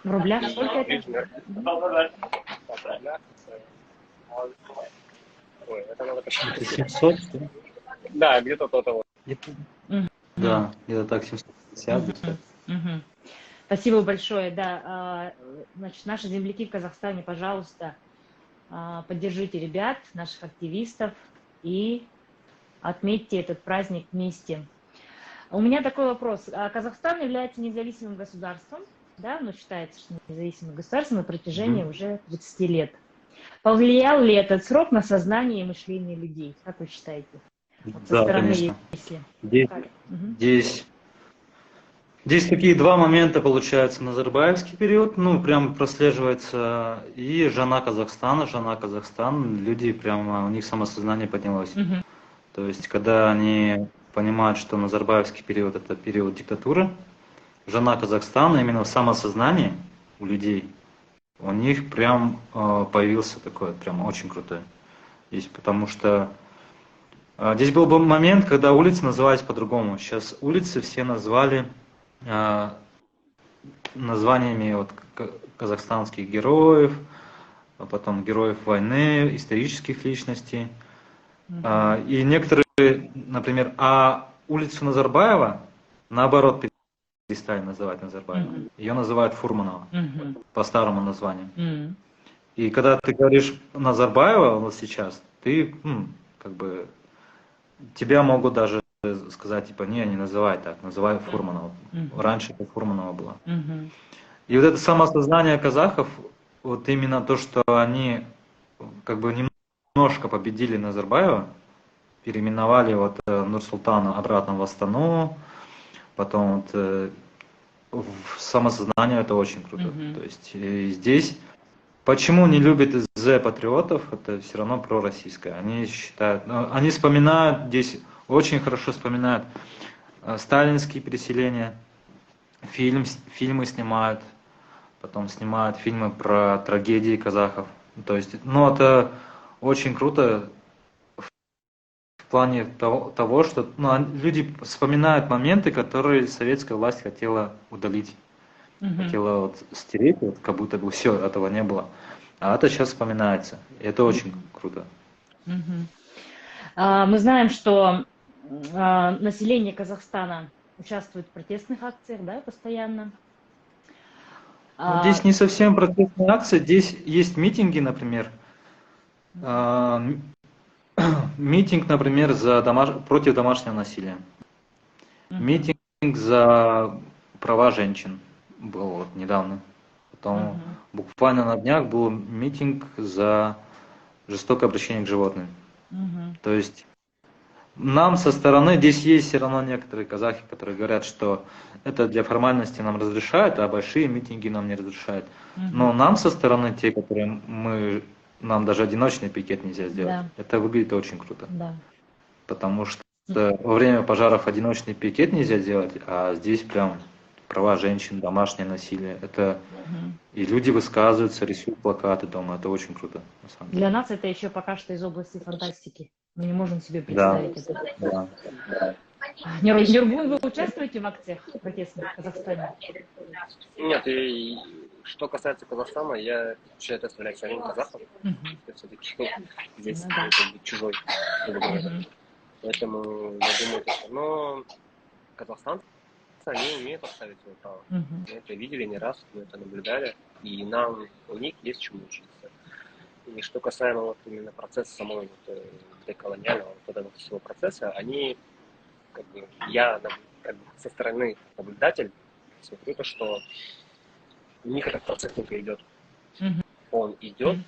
В рублях И сколько это? ближний Ой, это надо Это посмотреть. 700, что ли? Да, где-то то-то. Где-то- Мгм. Да, где-то так 750 где-то. Мгм. Спасибо большое. Да, значит, наши земляки в Казахстане, пожалуйста, поддержите ребят, наших активистов и отметьте этот праздник вместе. У меня такой вопрос. Казахстан является независимым государством, да, но считается, что независимым государством на протяжении Мгм. уже 30 лет. Повлиял ли этот срок на сознание и мышление людей? Как вы считаете? Вот со Да, стороны, конечно. если... Здесь, Мгм. здесь, здесь такие два момента получаются. Назарбаевский период, ну, прям прослеживается, и жена Казахстан, люди прямо, у них самосознание поднялось. Мгм. То есть, когда они понимают, что Назарбаевский период – это период диктатуры, жена Казахстана, именно в самосознании у людей, у них прям появился такой, прям очень крутой. Здесь, потому что здесь был бы момент, когда улицы назывались по-другому. Сейчас улицы все назвали названиями вот казахстанских героев, а потом героев войны, исторических личностей. Мгм. И некоторые, например, улицу Назарбаева наоборот перестали называть Назарбаева. Мгм. Ее называют Фурманова Мгм. по старому названию. Мгм. И когда ты говоришь Назарбаева вот сейчас, ты как бы тебя могут даже сказать, типа, не называй так, называй Фурманова. Мгм. Раньше это Фурманова было. Мгм. И вот это самосознание казахов, вот именно то, что они как бы немножко победили Назарбаева, переименовали вот Нурсултана обратно в Астану, потом вот в самосознание это очень круто. Мгм. То есть здесь почему не любят патриотов, это все равно пророссийское. Они считают, они вспоминают здесь, очень хорошо вспоминают сталинские переселения, фильмы снимают, потом снимают фильмы про трагедии казахов. То есть, ну это очень круто в плане того что люди вспоминают моменты, которые советская власть хотела удалить. Мгм. Хотела вот стереть, вот как будто бы все, этого не было. А это сейчас вспоминается. И это очень круто. Мгм. Мы знаем, что население Казахстана участвует в протестных акциях, да, постоянно. Ну, здесь не совсем протестная акция, здесь есть митинги, например. А, Митинг, например, против домашнего насилия. Митинг за права женщин был вот недавно. Потом буквально на днях был митинг за жестокое обращение к животным. То есть нам со стороны, здесь есть все равно некоторые казахи, которые говорят, что это для формальности нам разрешают, а большие митинги нам не разрешают. Но нам со стороны, те, которые нам даже одиночный пикет нельзя сделать. Да. Это выглядит очень круто. Да. Потому что во время пожаров одиночный пикет нельзя делать, а здесь прям права женщин, домашнее насилие. Это и люди высказываются, рисуют плакаты дома. Это очень круто, на самом деле. Для нас это еще пока что из области фантастики. Мы не можем себе представить это. Да. Нургун, вы участвуете в акциях протестных в Казахстане? Нет, и что касается Казахстана, я являюсь самим казахом. Все-таки здесь чужой. Поэтому я думаю, но казахстанцы, они умеют отставить свое право. Мы это видели не раз, мы это наблюдали, и нам у них есть чему учиться. И что касаемо вот именно процесса самого деколониального вот этого всего процесса, они, я со стороны наблюдатель смотрю то, что у них этот процесс только идет. Он идет,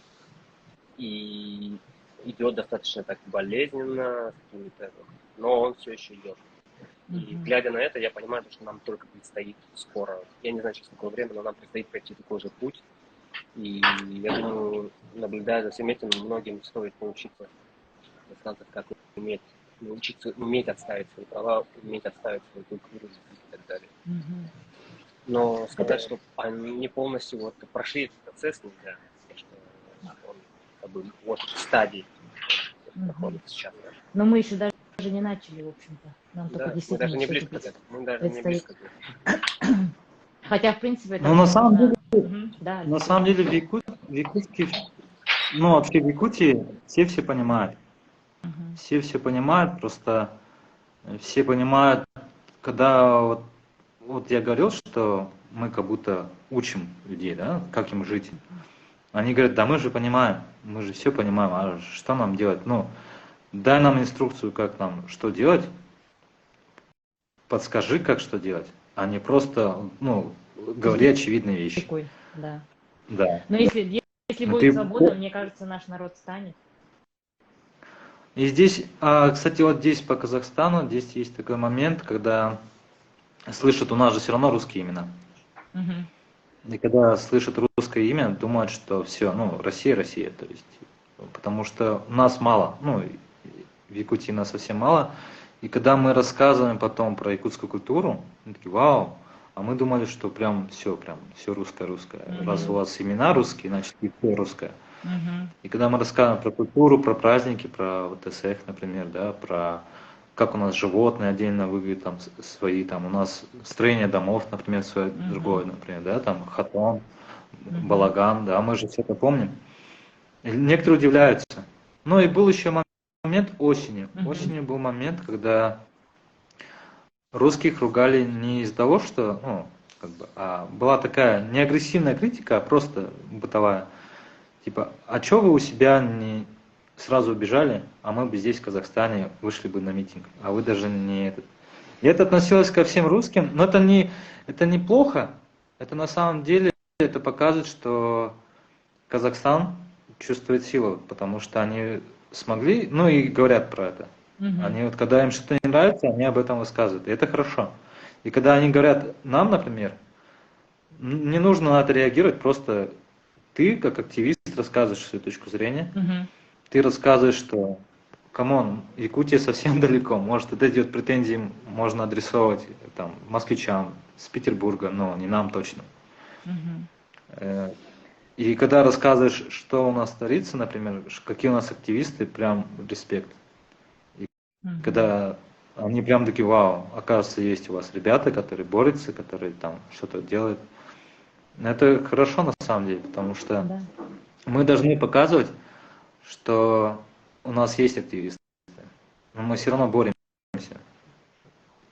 и идет достаточно так болезненно, но он все еще идет. И глядя на это, я понимаю, что нам только предстоит скоро, я не знаю, через какое время, но нам предстоит пройти такой же путь. И я думаю, наблюдая за всем этим, многим стоит поучиться, как уметь отставить свои права, уметь отставить свою культуру и так далее. Но сказать, что они полностью вот прошли этот процесс, нельзя, потому что он вот в стадии находится сейчас. Да. Но мы еще даже не начали, в общем-то. Нам только мы даже не близко к этому. Мы даже не близко к этому. Хотя, в принципе, это... Ну, на самом деле, на самом деле в Якутске, ну, вообще в Якутии все понимают. Все понимают, просто все понимают, когда вот я говорил, что мы как будто учим людей, да, как им жить. Они говорят, да мы же понимаем, мы же все понимаем, а что нам делать? Ну, дай нам инструкцию, как нам, что делать, подскажи, как что делать, а не просто, ну, говори очевидные вещи. Такой, да. Да. Но если будет свобода, мне кажется, наш народ станет. И здесь, кстати, вот здесь по Казахстану, здесь есть такой момент, когда слышат, у нас же все равно русские имена. И когда слышат русское имя, думают, что все, ну, Россия, то есть, потому что нас мало, ну, в Якутии нас совсем мало. И когда мы рассказываем потом про якутскую культуру, мы такие, вау, а мы думали, что прям все русское. Раз у вас имена русские, значит и все русское. И когда мы рассказываем про культуру, про праздники, про ВТСХ, например, да, про как у нас животные отдельно выглядят, там свои, там у нас строение домов, например, свое другое, например, да, там хатон, балаган, да, мы же все это помним. И некоторые удивляются. Ну и был еще момент осенью. Осенью был момент, когда русских ругали не из-за того, что, ну, как бы, а была такая не агрессивная критика, а просто бытовая. Типа, а чё вы у себя не сразу убежали, а мы бы здесь, в Казахстане, вышли бы на митинг, а вы даже не этот. И это относилось ко всем русским, но это не плохо, это на самом деле, это показывает, что Казахстан чувствует силу, потому что они смогли, ну и говорят про это. Они вот, когда им что-то не нравится, они об этом высказывают, и это хорошо. И когда они говорят нам, например, не нужно на это реагировать, просто ты, как активист, рассказываешь свою точку зрения, ты рассказываешь, что, камон, Якутия совсем далеко, может, это идет претензии, можно адресовать там москвичам с Петербурга, но не нам точно. И когда рассказываешь, что у нас творится, например, какие у нас активисты, прям респект. И когда они прям такие, вау, оказывается, есть у вас ребята, которые борются, которые там что-то делают. Это хорошо на самом деле, потому что мы должны показывать, что у нас есть активисты, но мы все равно боремся.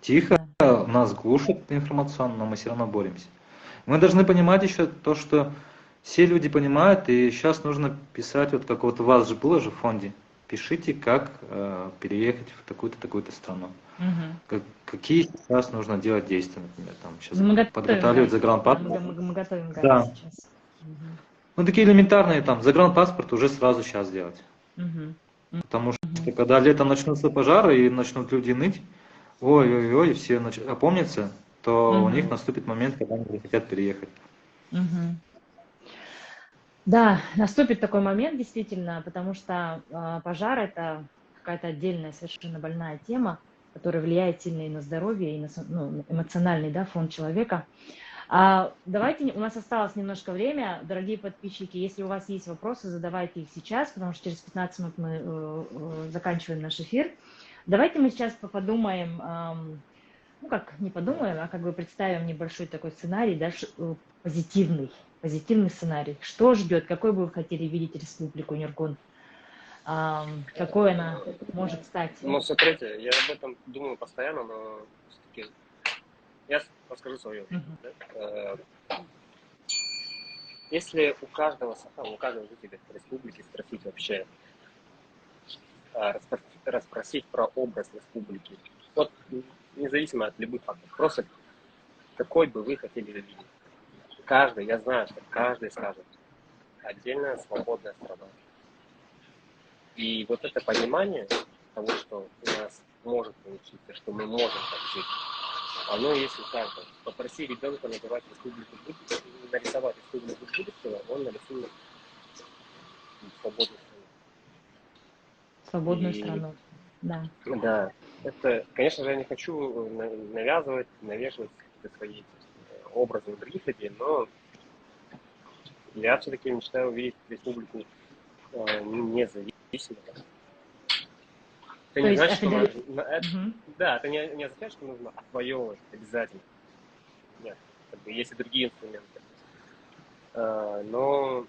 Тихо, нас глушат информационно, но мы все равно боремся. Мы должны понимать еще то, что все люди понимают, и сейчас нужно писать, вот как вот у вас же было же в фонде, пишите, как переехать в такую-то, такую-то страну. Какие сейчас нужно делать действия, например, там сейчас Мы готовим подготавливать гайд. загранпаспорт. Мы готовим гайд Да. сейчас. Мгм. Ну, такие элементарные, там, загранпаспорт уже сразу сейчас делать. Мгм. Потому что когда летом начнутся пожары и начнут люди ныть, ой-ой-ой, все опомнятся, то у Мгм. них наступит момент, когда они захотят переехать. Мгм. Да, наступит такой момент действительно, потому что пожар это какая-то отдельная, совершенно больная тема, которая влияет сильно и на здоровье, и на ну, эмоциональный, да, фон человека. Давайте, у нас осталось немножко время, дорогие подписчики, если у вас есть вопросы, задавайте их сейчас, потому что через 15 минут мы заканчиваем наш эфир. Давайте мы сейчас подумаем, ну как не подумаем, а как бы представим небольшой такой сценарий, да, позитивный сценарий. Что ждет, какой бы вы хотели видеть республику Нюргун? Какой она может стать? Ну, смотрите, я об этом думаю постоянно, но все-таки я расскажу свое. Если у каждого жителя республики спросить вообще, расспросить про образ республики, вот независимо от любых факторов, просто какой бы вы хотели видеть. Каждый, я знаю, что каждый скажет, отдельная свободная страна. И вот это понимание того, что у нас может получиться, что мы можем так жить, оно есть у каждого. Попроси ребенка нарисовать республику будущего, он нарисует свободную страну. Свободную страну, да. Да, это, конечно же, я не хочу навязывать, навешивать свои образы других людей, но я все-таки мечтаю увидеть республику независимой. Это не значит, что да, это не означает, что нужно отвоевывать обязательно. Нет, как бы есть и другие инструменты. Но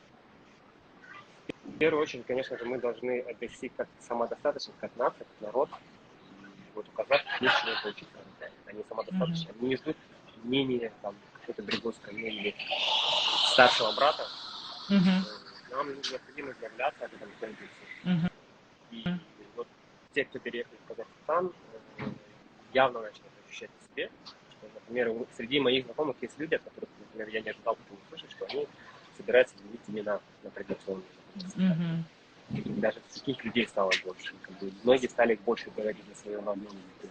в первую очередь, конечно же, мы должны достичь как самодостаточность, как нация, как народ. И вот у казахов есть чего поучиться. Они самодостаточны. Они не ждут мнения там, какой-то другой страны или старшего брата. Нам необходимо изъявляться об этом комплексе. И вот те, кто переехал в Казахстан, явно начали ощущать в себе, что, например, среди моих знакомых есть люди, от которых, например, я не ожидал потом услышать, что они собираются изменить имена на традиционные. И даже таких людей стало больше. Как бы, многие стали больше говорить на своем родном языке.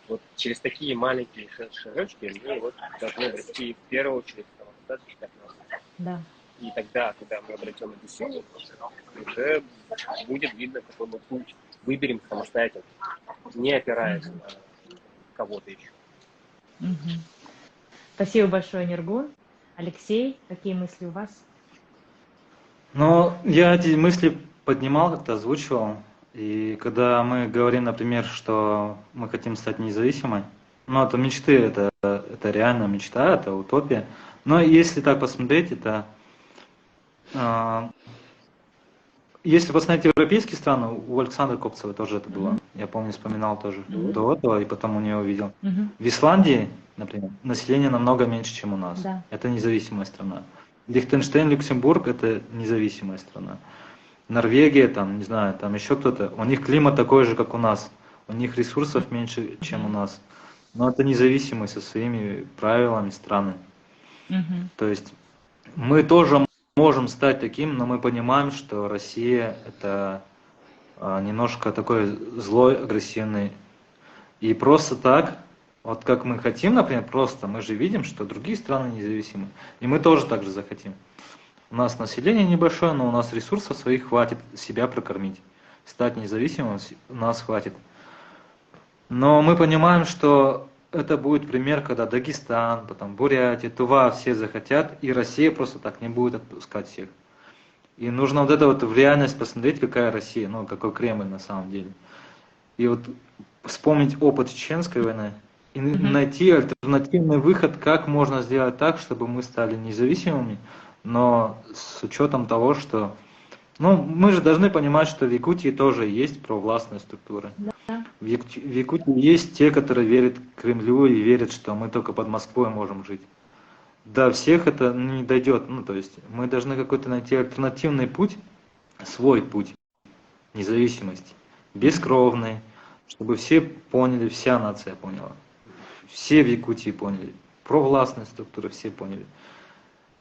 Вот через такие маленькие шажочки мы вот должны расти в первую очередь самодостаточность как нация. Да. И тогда, когда мы обретем эту силу, уже будет видно, какой мы путь выберем самостоятельно, не опираясь на кого-то еще. Спасибо большое, Нюргун. Алексей, какие мысли у вас? Ну, я эти мысли поднимал, как-то озвучивал. И когда мы говорим, например, что мы хотим стать независимой, ну, это мечты, это реально мечта, это утопия. Но если так посмотреть, это... Если посмотреть европейские страны, у Александра Копцева тоже это было. Я помню, вспоминал тоже до этого, и потом у нее увидел. В Исландии, например, население намного меньше, чем у нас. Да. Это независимая страна. Лихтенштейн, Люксембург – это независимая страна. Норвегия, там, не знаю, там еще кто-то. У них климат такой же, как у нас. У них ресурсов меньше, чем у нас. Но это независимые со своими правилами страны. То есть мы тоже можем стать таким, но мы понимаем, что Россия это немножко такой злой, агрессивный. И просто так, вот как мы хотим, например, просто мы же видим, что другие страны независимы. И мы тоже так же захотим. У нас население небольшое, но у нас ресурсов своих хватит себя прокормить. Стать независимым у нас хватит. Но мы понимаем, что это будет пример, когда Дагестан, потом Бурятия, Тува все захотят, и Россия просто так не будет отпускать всех. И нужно вот это вот в реальность посмотреть, какая Россия, ну какой Кремль на самом деле. И вот вспомнить опыт Чеченской войны и найти альтернативный выход, как можно сделать так, чтобы мы стали независимыми, но с учетом того, что... Ну, мы же должны понимать, что в Якутии тоже есть провластные структуры. Да. В Якутии есть те, которые верят Кремлю и верят, что мы только под Москвой можем жить. до всех это не дойдет. Ну, то есть мы должны какой-то найти альтернативный путь, свой путь независимости, бескровный, чтобы все поняли, вся нация поняла, все в Якутии поняли, провластные структуры все поняли.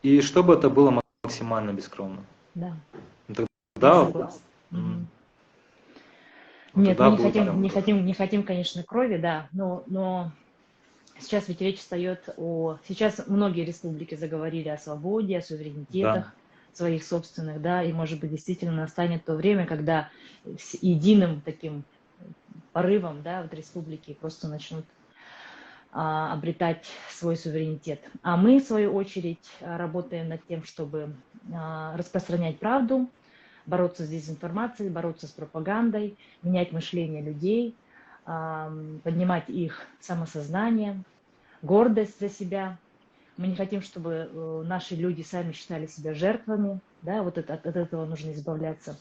И чтобы это было максимально бескровно. Да. Тогда, Согласна. м, Нет, тогда мы будет прям не хотим, конечно, крови, да, но сейчас ведь речь встает о... Сейчас многие республики заговорили о свободе, о суверенитетах да. своих собственных, да, и, может быть, действительно настанет то время, когда с единым таким порывом, да, вот республики просто начнут обретать свой суверенитет. А мы, в свою очередь, работаем над тем, чтобы распространять правду, бороться с дезинформацией, бороться с пропагандой, менять мышление людей, поднимать их самосознание, гордость за себя. Мы не хотим, чтобы наши люди сами считали себя жертвами, да, вот от этого нужно избавляться.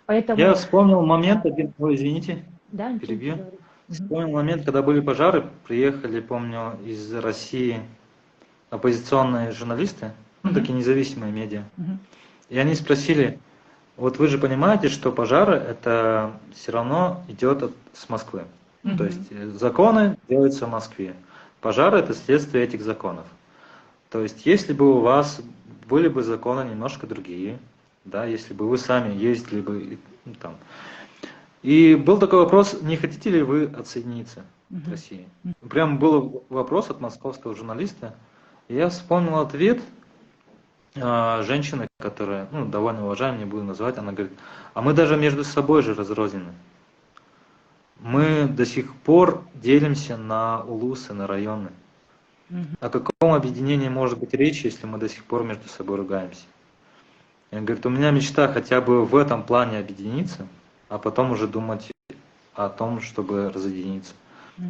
Поэтому... Я вспомнил момент один, ой, извините, Да, ничего не перебью. говори. Вспомнил момент, когда были пожары, приехали, помню, из России оппозиционные журналисты, ну, такие независимые медиа. И они спросили, вот вы же понимаете, что пожары это все равно идет с Москвы. Ну, то есть законы делаются в Москве. Пожары это следствие этих законов. То есть если бы у вас были бы законы немножко другие, да, если бы вы сами ездили бы ну, там. И был такой вопрос, не хотите ли вы отсоединиться от России? Прям был вопрос от московского журналиста. И я вспомнил ответ женщины, которая, ну, довольно уважаемая, не буду называть, она говорит, а мы даже между собой же разрознены. Мы до сих пор делимся на улусы, на районы. О каком объединении может быть речь, если мы до сих пор между собой ругаемся? Я говорю, у меня мечта хотя бы в этом плане объединиться, а потом уже думать о том, чтобы разъединиться,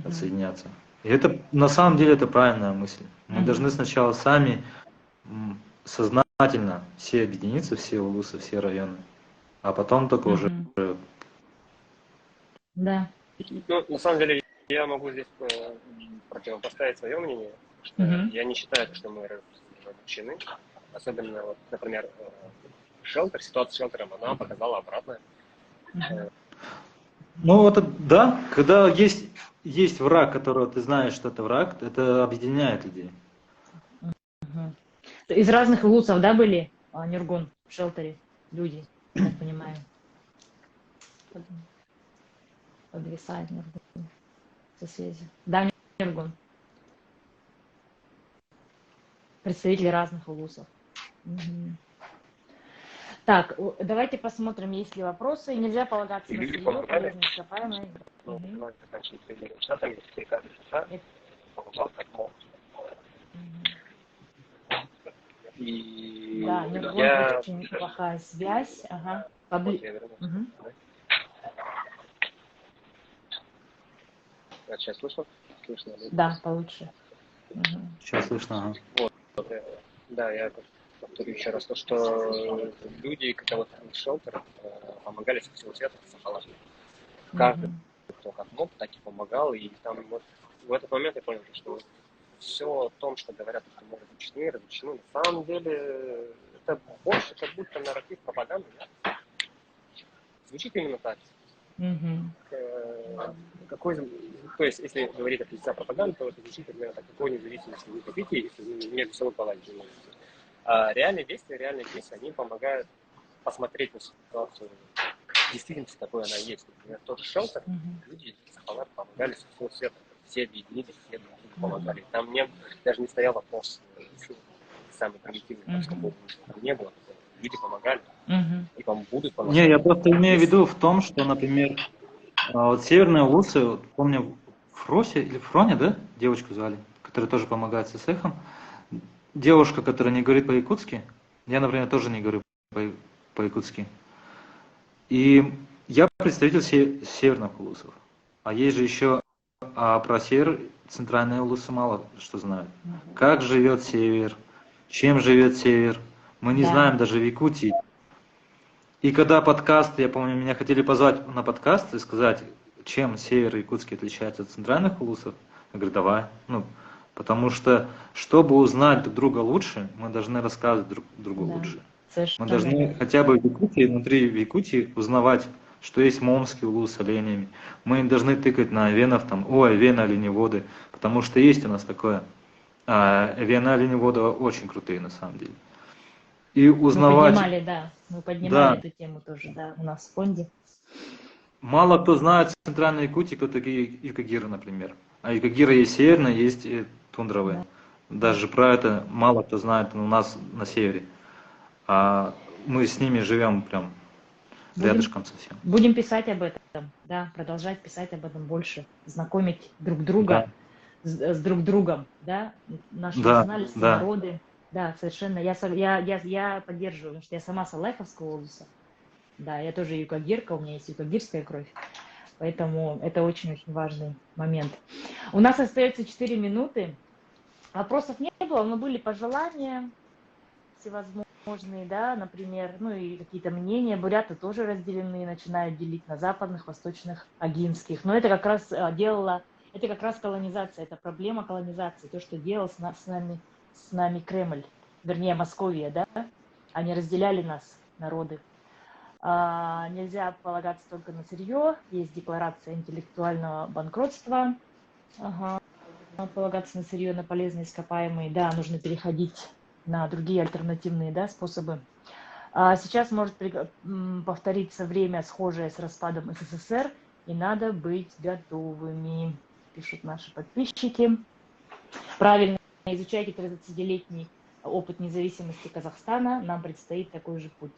отсоединяться. И это на самом деле это правильная мысль. Мы должны сначала сами сознательно все объединиться, все улусы, все районы, а потом только уже... Да. Ну, на самом деле, я могу здесь противопоставить свое мнение, что я не считаю, что мы разобщены. Особенно, вот, например, шелтер, ситуация с шелтером, она показала обратное. Ну, это да, когда есть враг, которого ты знаешь, что это враг, это объединяет людей. Из разных улусов, да, были, Нюргун, в шелтере, люди, я понимаю. Подвисает Нюргун со связи. Да, Нюргун. Представители разных улусов. Так, давайте посмотрим, есть ли вопросы. Нельзя полагаться на сырье, полезные ископаемые. Да, Нюргун, очень плохая связь. Ага. Сейчас слышно? Слышно? Да, получше. Сейчас слышно. Вот. Да, я повторю еще раз то, что люди, когда вот в шелтер, помогали со всего света с Сахалашем. Каждый, кто как мог, так и помогал. И там вот в этот момент я понял, что все о том, что говорят, что мы различены, на самом деле это больше как будто нарратив пропаганды. Да? Звучит именно так. Какой, то есть, если говорить о пиздеца пропаганды, то это звучит именно так, какой независимости вы хотите, если между собой поладить. А реальные действия, они помогают посмотреть на ситуацию в действительности, какой она есть. Например, тот же шелтер, люди помогали со всего света, все объединились, все помогали. Там даже не стоял вопрос самый примитивный, свободы, там не было. Люди помогали и будут помогать. Не, я просто имею в виду в том, что, например, вот северные улусы, вот, помню, Фросе или Фроне, да, девочку звали, которая тоже помогает с эхом. Девушка, которая не говорит по-якутски, я, например, тоже не говорю по-якутски. И я представитель северных улусов. А есть же еще про север центральные улусы мало что знают. Как живет север, чем живет север, мы не знаем даже в Якутии. И когда подкаст, я помню, меня хотели позвать на подкаст и сказать, чем север якутский отличается от центральных улусов, я говорю, давай. Ну, Потому что, чтобы узнать друг друга лучше, мы должны рассказывать друг другу Да, лучше. Мы совершенно должны верно. хотя бы в Якутии, внутри Якутии узнавать, что есть Момский улус с оленями. Мы не должны тыкать на венов, там, ой, вена оленеводы, потому что есть у нас такое. Вена оленевода очень крутые на самом деле. И узнавать, Мы поднимали да, эту тему тоже, да, у нас в фонде. мало кто знает в Центральной Якутии, кто такие икагиры, например. А икагиры есть северные, есть и тундровые. Да, да. Даже про это мало кто знает у нас на севере. А мы с ними живем прям Будем, рядышком совсем. будем писать об этом, да, продолжать писать об этом больше, знакомить друг друга Да, с друг другом, да, наши да, национальности, да. народы. Да, совершенно. Я поддерживаю, потому что я сама с Алайховского области. Да, я тоже юкагирка, у меня есть юкагирская кровь. Поэтому это очень-очень важный момент. У нас остается 4 минуты. Вопросов не было, но были пожелания всевозможные, да, например, ну и какие-то мнения. Буряты тоже разделены, начинают делить на западных, восточных, агинских. Но это как раз это как раз колонизация, это проблема колонизации, то, что делал с нами Кремль, вернее, Московия, да, они разделяли нас, народы. Нельзя полагаться только на сырье, есть декларация интеллектуального банкротства, ага, полагаться на сырье, на полезные ископаемые, да, нужно переходить на другие альтернативные, да, способы. Сейчас может повториться время, схожее с распадом СССР, и надо быть готовыми, пишут наши подписчики. Правильно изучайте 30-летний опыт независимости Казахстана, нам предстоит такой же путь.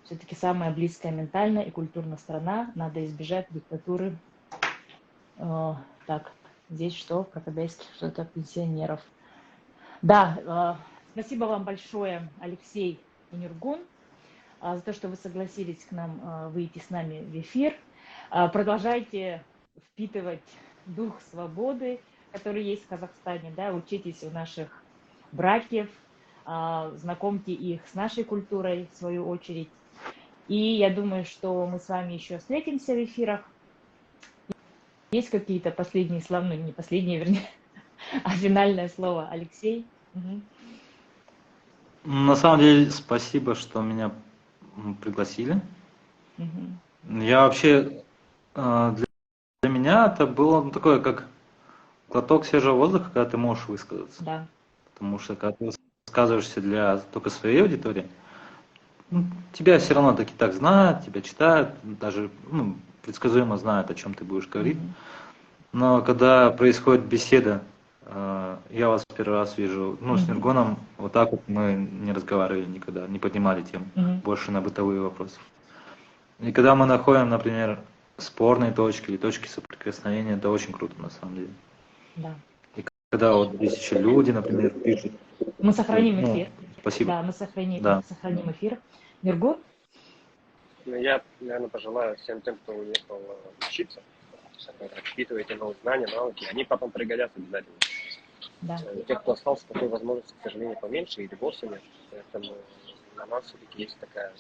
Все-таки самая близкая ментально и культурно страна, надо избежать диктатуры. Так, здесь что? Крокодайских что-то пенсионеров. Да, спасибо вам большое, Алексей и Нюргун, за то, что вы согласились к нам выйти с нами в эфир. Продолжайте впитывать дух свободы, который есть в Казахстане, да, учитесь у наших братьев, знакомьте их с нашей культурой, в свою очередь. И я думаю, что мы с вами еще встретимся в эфирах. Есть какие-то последние слова, ну не последние, вернее, а финальное слово, Алексей? Угу. На самом деле, спасибо, что меня пригласили. Угу. Я вообще, для меня это было такое, как глоток свежего воздуха, когда ты можешь высказаться. Да. Потому что когда ты высказываешься для только своей аудитории, тебя все равно таки так знают, тебя читают, даже предсказуемо знают, о чем ты будешь говорить. Но когда происходит беседа, я вас первый раз вижу, с Нюргоном, вот так вот мы не разговаривали никогда, не поднимали тему, больше на бытовые вопросы. И когда мы находим, например, спорные точки или точки соприкосновения, это очень круто на самом деле. Да. И когда вот 1000 люди, например, пишут. Мы сохраним эфир. Спасибо. Да, мы сохраним эфир. Нюргун? Я, наверное, пожелаю всем тем, кто уехал учиться, впитывайте новые знания, навыки, они потом пригодятся обязательно. Да. Тех, кто остался, такой возможности, к сожалению, поменьше или вовсе нет. Поэтому на нас все-таки есть такая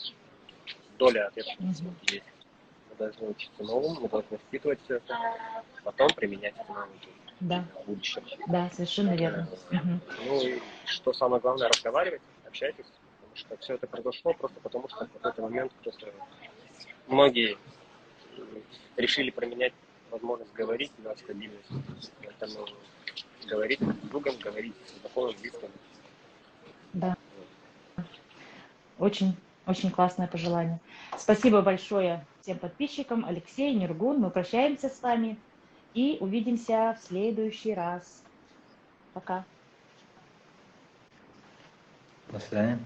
доля ответственности. Есть. Мы должны учиться новому, мы должны впитывать все это, потом применять эти навыки в будущем. Да, совершенно верно. Ну и что самое главное, разговаривать, общайтесь, потому что все это произошло просто потому, что в какой-то момент просто многие решили променять возможность говорить на стабильность. Поэтому говорить с другом, говорить с знакомым, близким. Да. Очень, очень классное пожелание. Спасибо большое всем подписчикам. Алексей, Нюргун, мы прощаемся с вами и увидимся в следующий раз. Пока. До свидания.